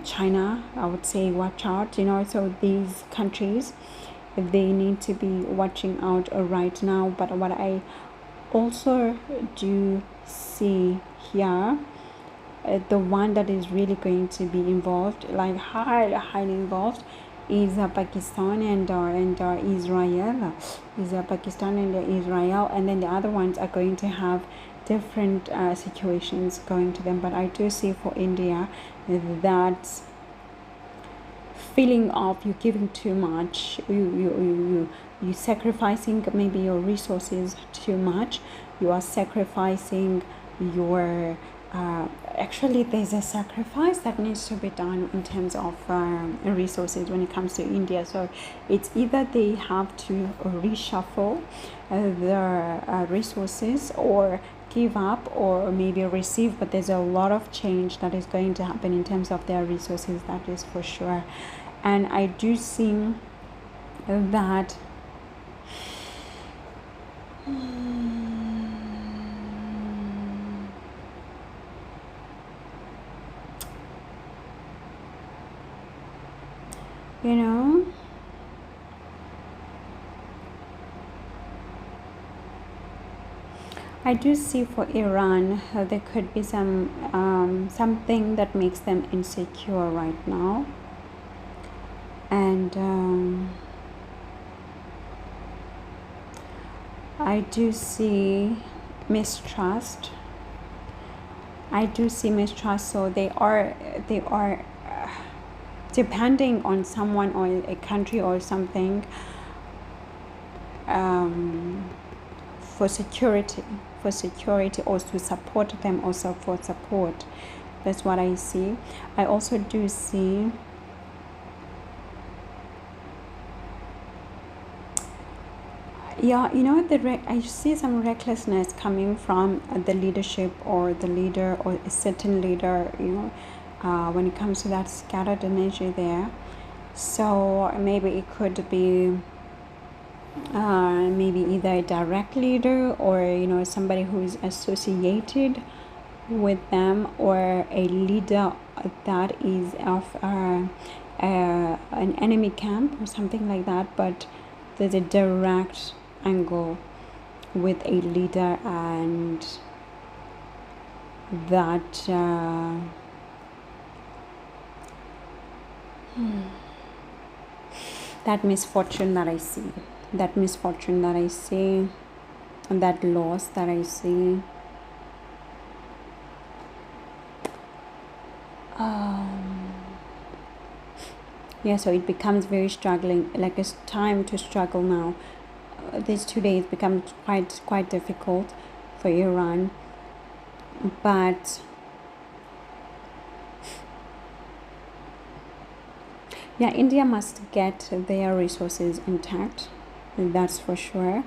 China, I would say watch out. So these countries, they need to be watching out right now. But what I also do see here, the one that is really going to be involved, like highly involved, is Pakistan and Israel. Is Pakistan and Israel, and then the other ones are going to have different situations going to them. But I do see for India that feeling of you giving too much, you sacrificing maybe your resources too much, you are sacrificing your actually there's a sacrifice that needs to be done in terms of resources when it comes to India. So it's either they have to reshuffle their resources, or give up, or maybe receive, but there's a lot of change that is going to happen in terms of their resources, that is for sure. And I do see that you know, I do see for Iran there could be something that makes them insecure right now, and I do see mistrust. So they are depending on someone or a country or something for security, or to support them, also for support. That's what I see. I also do see I see some recklessness coming from the leadership, or the leader, or a certain leader, when it comes to that scattered energy there. So maybe it could be maybe either a direct leader, or somebody who is associated with them, or a leader that is of an enemy camp or something like that. But there's a direct angle with a leader, and that that misfortune that I see, and that loss that I see. So it becomes very struggling, like it's time to struggle now. These 2 days become quite difficult for Iran, but India must get their resources intact, that's for sure.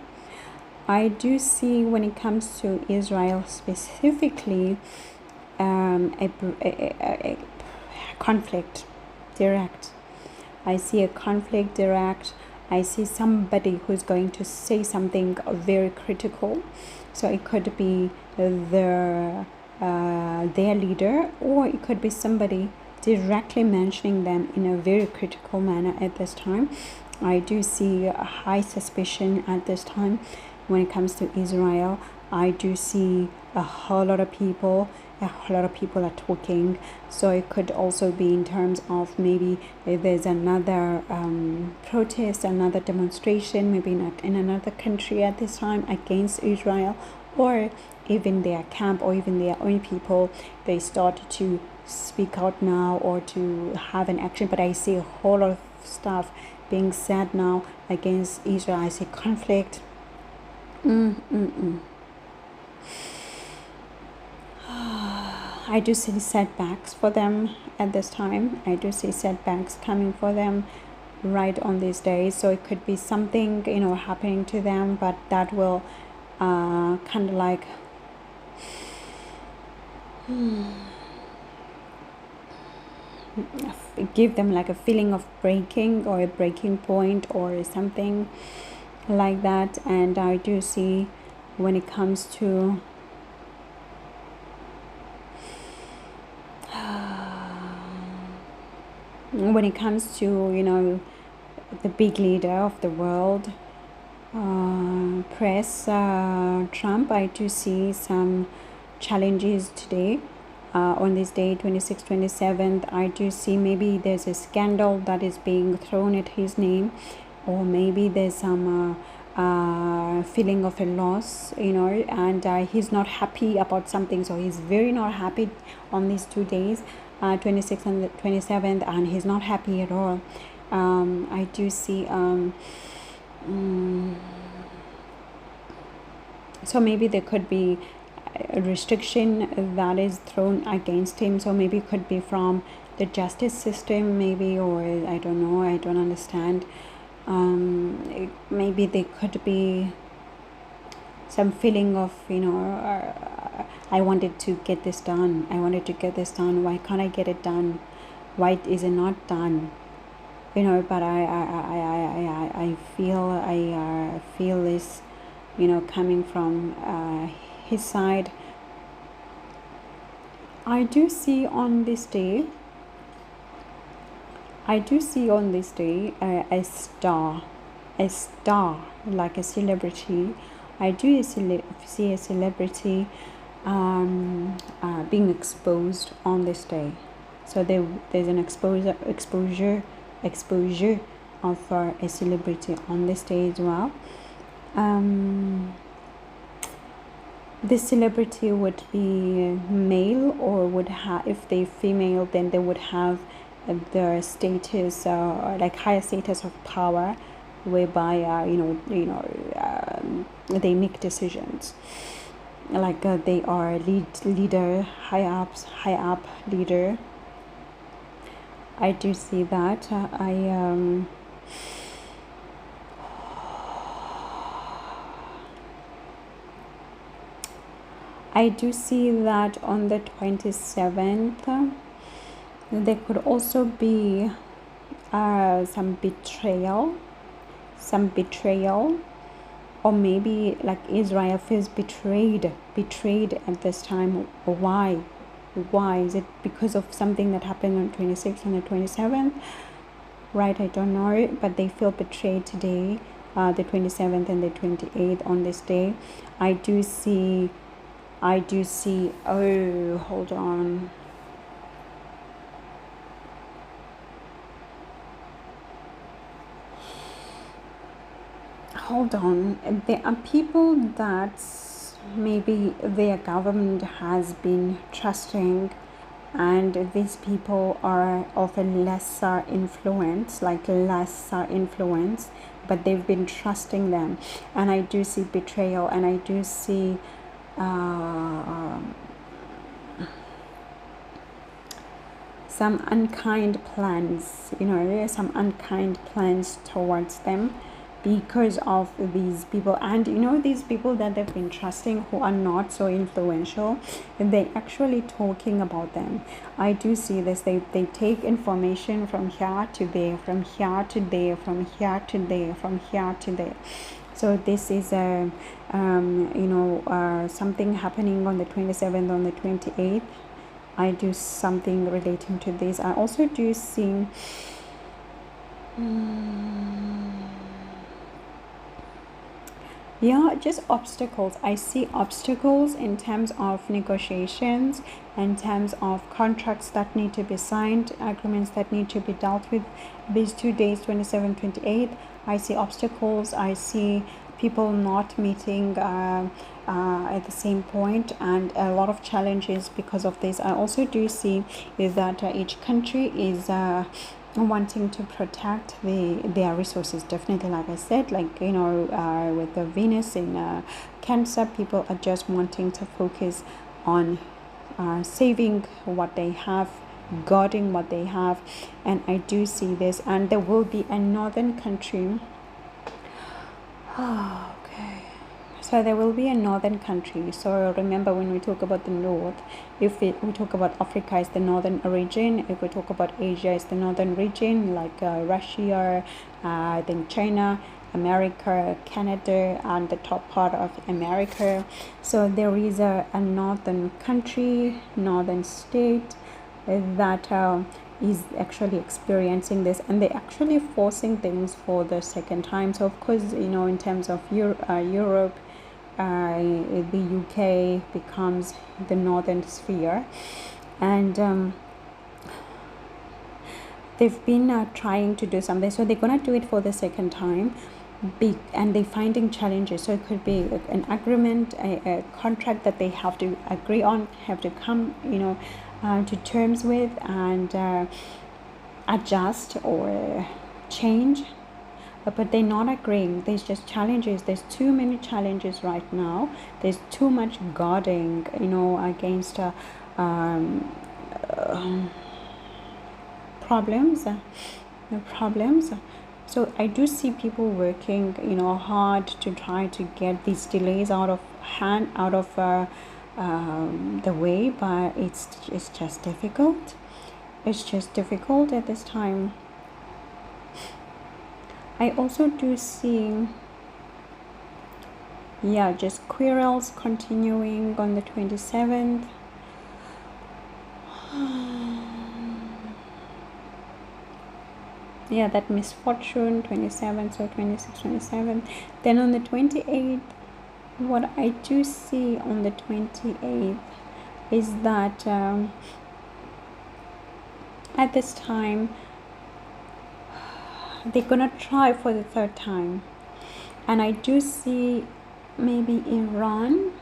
I do see, when it comes to Israel specifically, a conflict direct. I see a conflict direct. I see somebody who's going to say something very critical. So it could be their leader, or it could be somebody directly mentioning them in a very critical manner at this time. I do see a high suspicion at this time when it comes to Israel. I do see a whole lot of people are talking. So it could also be in terms of maybe there's another protest, another demonstration, maybe not in another country at this time against Israel, or even their camp, or even their own people, they start to speak out now, or to have an action. But I see a whole lot of stuff being said now against Israel. I see conflict. I do see setbacks for them at this time. I do see setbacks coming for them right on these days. So it could be something, happening to them, but that will kind of like give them like a feeling of breaking, or a breaking point, or something like that. And I do see, when it comes to the big leader of the world, Trump, I do see some challenges today. On this day, 26th, 27th, I do see maybe there's a scandal that is being thrown at his name, or maybe there's some feeling of a loss, and he's not happy about something. So he's very not happy on these 2 days, 26th and 27th, and he's not happy at all. I do see so maybe there could be restriction that is thrown against him. So maybe it could be from the justice system, maybe, or I don't know, I don't understand. Maybe there could be some feeling of, I wanted to get this done. Why can't I get it done? Why is it not done? But I feel this, coming from his side. I do see on this day a star, like a celebrity. I do see a celebrity being exposed on this day. So there's an exposure of a celebrity on this day as well. This celebrity would be male, or would have, if they female, then they would have the status, like higher status of power, whereby they make decisions, like they are leader, high up leader. I do see that. I do see that on the 27th, there could also be some betrayal, or maybe like Israel feels betrayed at this time. Why is it because of something that happened on 26th and the 27th, right? I don't know, but they feel betrayed today, the 27th and the 28th. On this day, I do see oh, hold on, there are people that maybe their government has been trusting, and these people are of a lesser influence, but they've been trusting them. And I do see betrayal, and I do see some unkind plans, towards them, because of these people. And these people that they've been trusting, who are not so influential, they're actually talking about them. I do see this. They take information from here to there, from here to there, from here to there, from here to there. So this is something happening on the 27th, on the 28th. I do something relating to this. I also do see just obstacles. I see obstacles in terms of negotiations, in terms of contracts that need to be signed, agreements that need to be dealt with these 2 days, 27, 28. I see obstacles. I see people not meeting at the same point, and a lot of challenges because of this. I also do see is that each country is wanting to protect their resources. Definitely, like I said, with the Venus in Cancer, people are just wanting to focus on saving what they have, guarding what they have. And I do see this, and there will be a northern country. Okay, so there will be a northern country. So remember, when we talk about the north, if we talk about Africa, it's the northern region. If we talk about Asia, it's the northern region, like Russia, I think China, America, Canada, and the top part of America. So there is a northern country, northern state that is actually experiencing this, and they're actually forcing things for the second time. So of course, in terms of Europe, the UK becomes the northern sphere, and they've been trying to do something. So they're gonna do it for the second time, and they're finding challenges. So it could be an agreement, a contract that they have to agree on, have to come to terms with, and adjust or change. but they're not agreeing. There's just challenges. There's too many challenges right now. There's too much guarding, against problems. Problems. So I do see people working, hard to try to get these delays out of the way, but it's just difficult. It's just difficult at this time. I also do see, just quarrels continuing on the 27th. That misfortune, 27, so 26, 27. Then on the 28th, what I do see on the 28th is that at this time, they're gonna try for the third time. And I do see maybe Iran,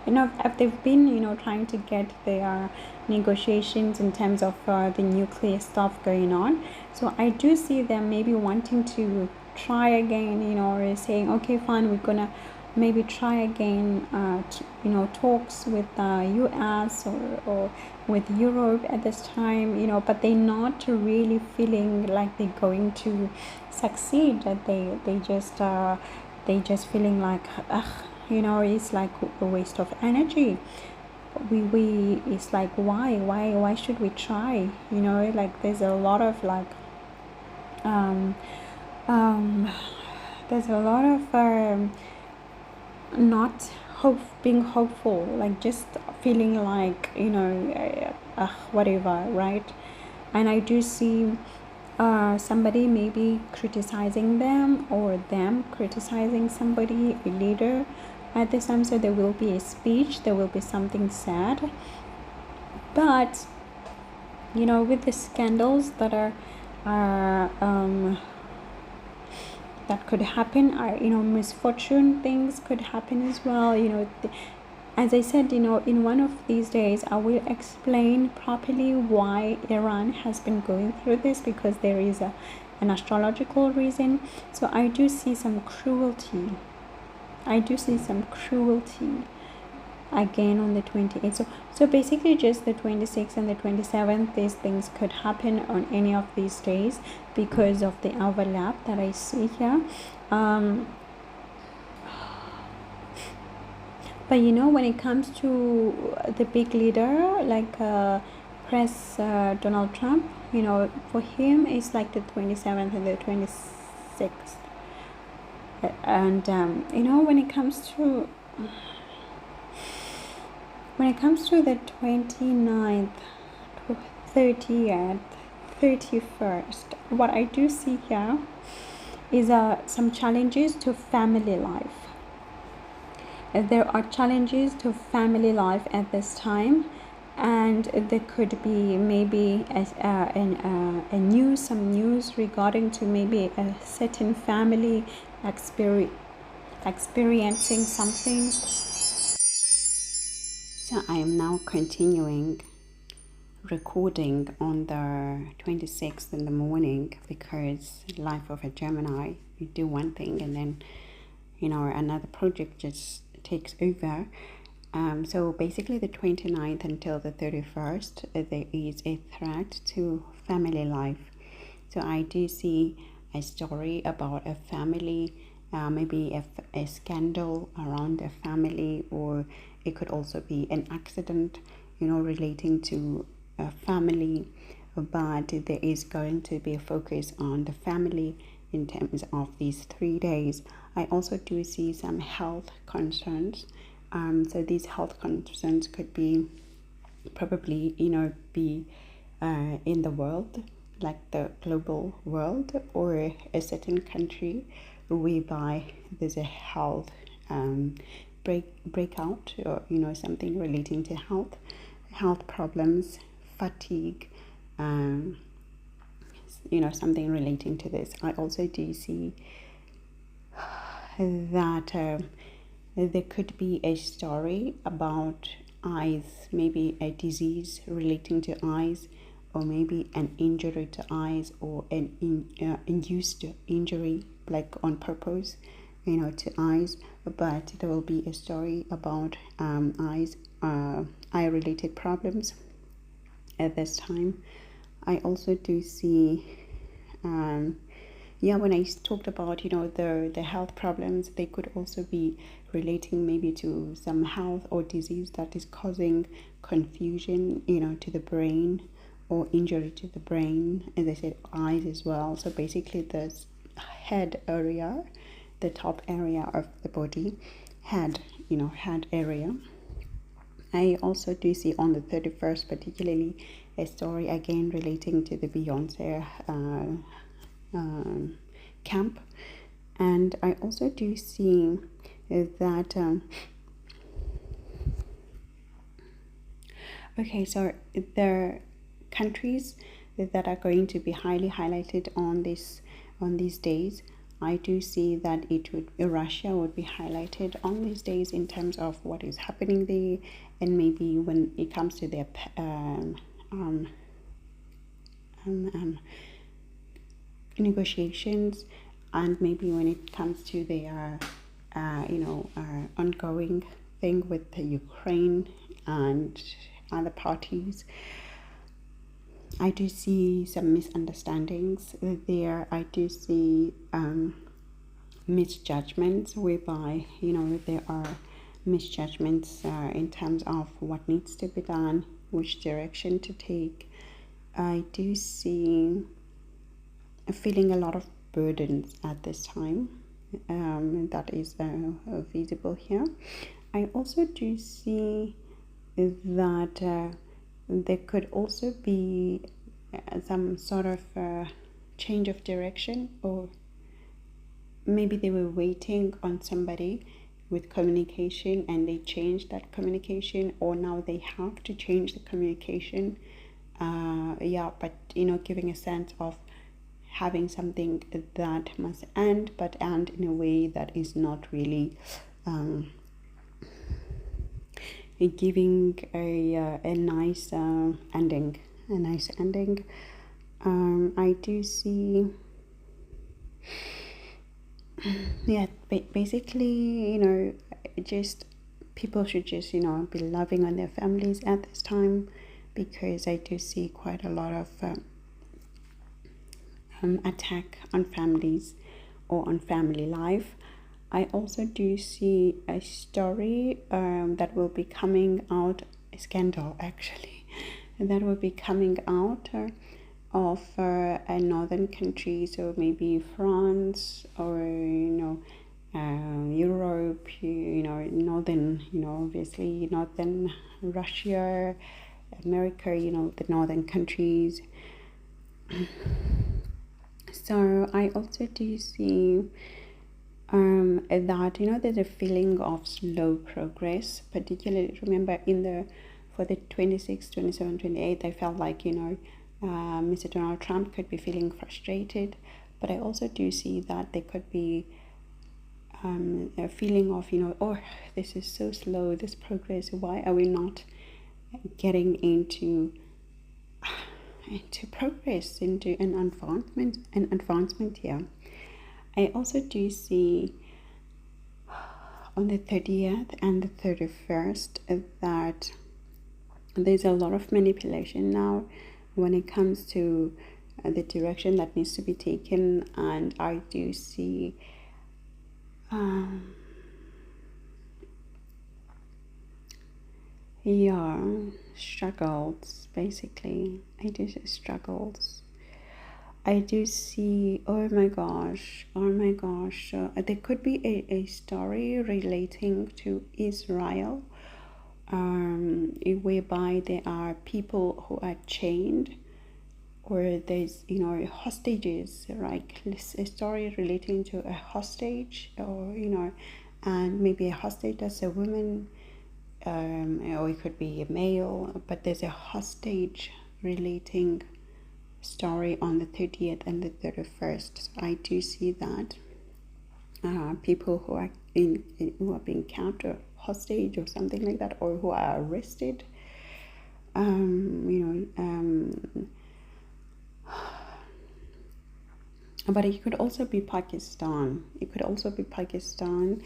if they've been, trying to get their negotiations in terms of the nuclear stuff going on. So I do see them maybe wanting to try again, or saying, okay, fine, we're gonna maybe try again, talks with US or with Europe at this time, but they're not really feeling like they're going to succeed. That they just feeling like, it's like a waste of energy. We it's like, why should we try? Like there's a lot of like there's a lot of not being hopeful, like just feeling like whatever, right? And I do see somebody maybe criticizing them, or them criticizing somebody, a leader at this time. So there will be a speech, there will be something sad, but with the scandals that are that could happen, misfortune things could happen as well. As I said, in one of these days I will explain properly why Iran has been going through this, because there is an astrological reason. So I do see some cruelty. Again on the 28th. So basically just the 26th and the 27th, these things could happen on any of these days because of the overlap that I see here. But when it comes to the big leader, like Donald Trump, for him it's like the 27th and the 26th. And when it comes to the 29th, 30th, 31st, what I do see here is some challenges to family life. There are challenges to family life at this time, and there could be maybe some news regarding to maybe a certain family experiencing something. So I am now continuing recording on the 26th in the morning, because life of a Gemini, you do one thing and then another project just takes over. So basically the 29th until the 31st, there is a threat to family life. So I do see a story about a family, maybe a scandal around a family, or it could also be an accident, relating to a family. But there is going to be a focus on the family in terms of these 3 days. I also do see some health concerns. So these health concerns could be probably, be in the world, like the global world, or a certain country whereby there's a health breakout, or something relating to health problems, fatigue, something relating to this. I also do see that there could be a story about eyes, maybe a disease relating to eyes, or maybe an injury to eyes, or an induced injury, like on purpose, to eyes. But there will be a story about eye related problems at this time. I also do see, when I talked about, the health problems, they could also be relating maybe to some health or disease that is causing confusion, to the brain, or injury to the brain. As I said, eyes as well. So basically the head area, the top area of the body, head area. I also do see on the 31st particularly a story again relating to the Beyonce camp. And I also do see that so the countries that are going to be highly highlighted on these days, I do see that Russia would be highlighted on these days in terms of what is happening there, and maybe when it comes to their negotiations, and maybe when it comes to their ongoing thing with the Ukraine and other parties. I do see some misunderstandings there. I do see misjudgments, whereby there are misjudgments in terms of what needs to be done, which direction to take. I do see feeling a lot of burdens at this time. That is visible here. I also do see that there could also be some sort of change of direction, or maybe they were waiting on somebody with communication and they changed that communication, or now they have to change the communication. But giving a sense of having something that must end, but end in a way that is not really giving a nice ending. I do see, basically, just people should just be loving on their families at this time, because I do see quite a lot of attack on families or on family life. I also do see a story that will be coming out, a scandal actually, that will be coming out of a northern country, so maybe France or Europe, northern, obviously northern Russia, America, the northern countries. So I also do see that there's a feeling of slow progress, particularly remember for the 26th, 27th, 28th, I felt like Mr. Donald Trump could be feeling frustrated, but I also do see that there could be a feeling of this is so slow, this progress, why are we not getting into progress, into an advancement here. I also do see on the 30th and the 31st that there's a lot of manipulation now when it comes to the direction that needs to be taken, and I do see struggles, basically. I do see struggles. I do see, oh my gosh, there could be a story relating to Israel, whereby there are people who are chained, or there's hostages, like a story relating to a hostage, or and maybe a hostage that's a woman, or it could be a male, but there's a hostage relating story on the 30th and the 31st. So I do see that people who are who are being kept or hostage or something like that, or who are arrested, but it could also be Pakistan. It could also be Pakistan,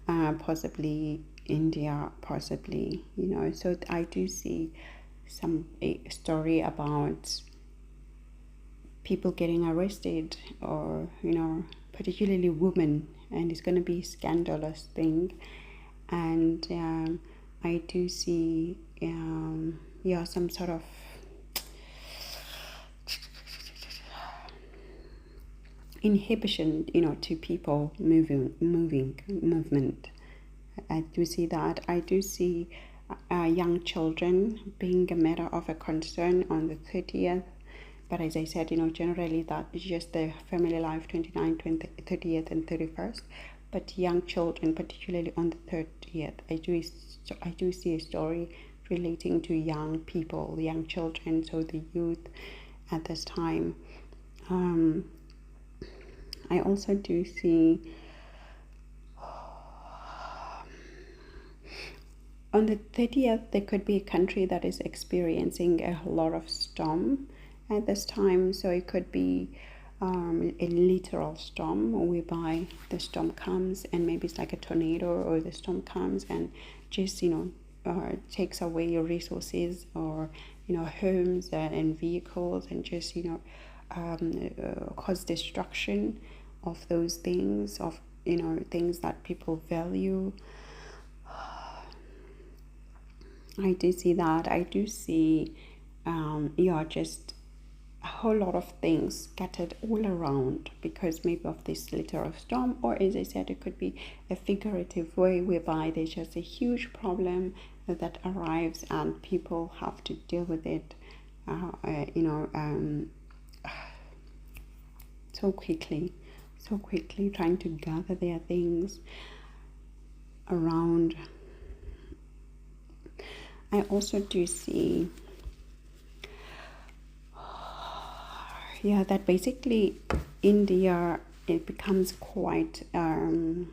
possibly India, possibly, So I do see a story about people getting arrested, or particularly women, and it's going to be a scandalous thing. And I do see some sort of inhibition, to people movement. I do see that. I do see young children being a matter of a concern on the 30th. But as I said, generally that is just the family life, 29th, 30th, and 31st. But young children, particularly on the 30th, I do see a story relating to young people, young children, so the youth at this time. I also do see on the 30th, there could be a country that is experiencing a lot of storm at this time. So it could be a literal storm, whereby the storm comes and maybe it's like a tornado, or the storm comes and just, takes away your resources, or, homes and vehicles, and just, cause destruction of those things, of, things that people value. I do see that. I do see, just a whole lot of things scattered all around because maybe of this literal storm, or as I said, it could be a figurative way whereby there's just a huge problem that arrives and people have to deal with it, so quickly, trying to gather their things around. I also do see that basically India, it becomes quite on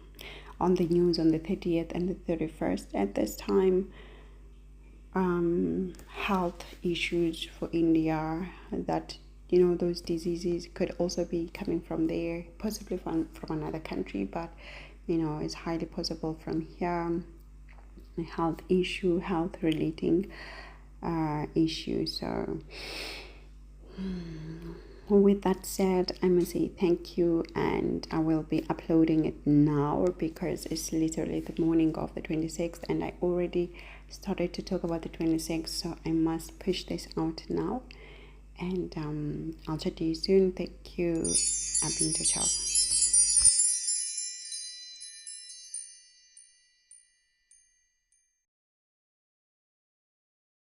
the news on the 30th and the 31st at this time. Health issues for India, that those diseases could also be coming from there, possibly from another country, but it's highly possible from here. A health relating issue. So with that said, I must say thank you, and I will be uploading it now because it's literally the morning of the 26th and I already started to talk about the 26th, so I must push this out now. And I'll chat to you soon. Thank you. Ciao.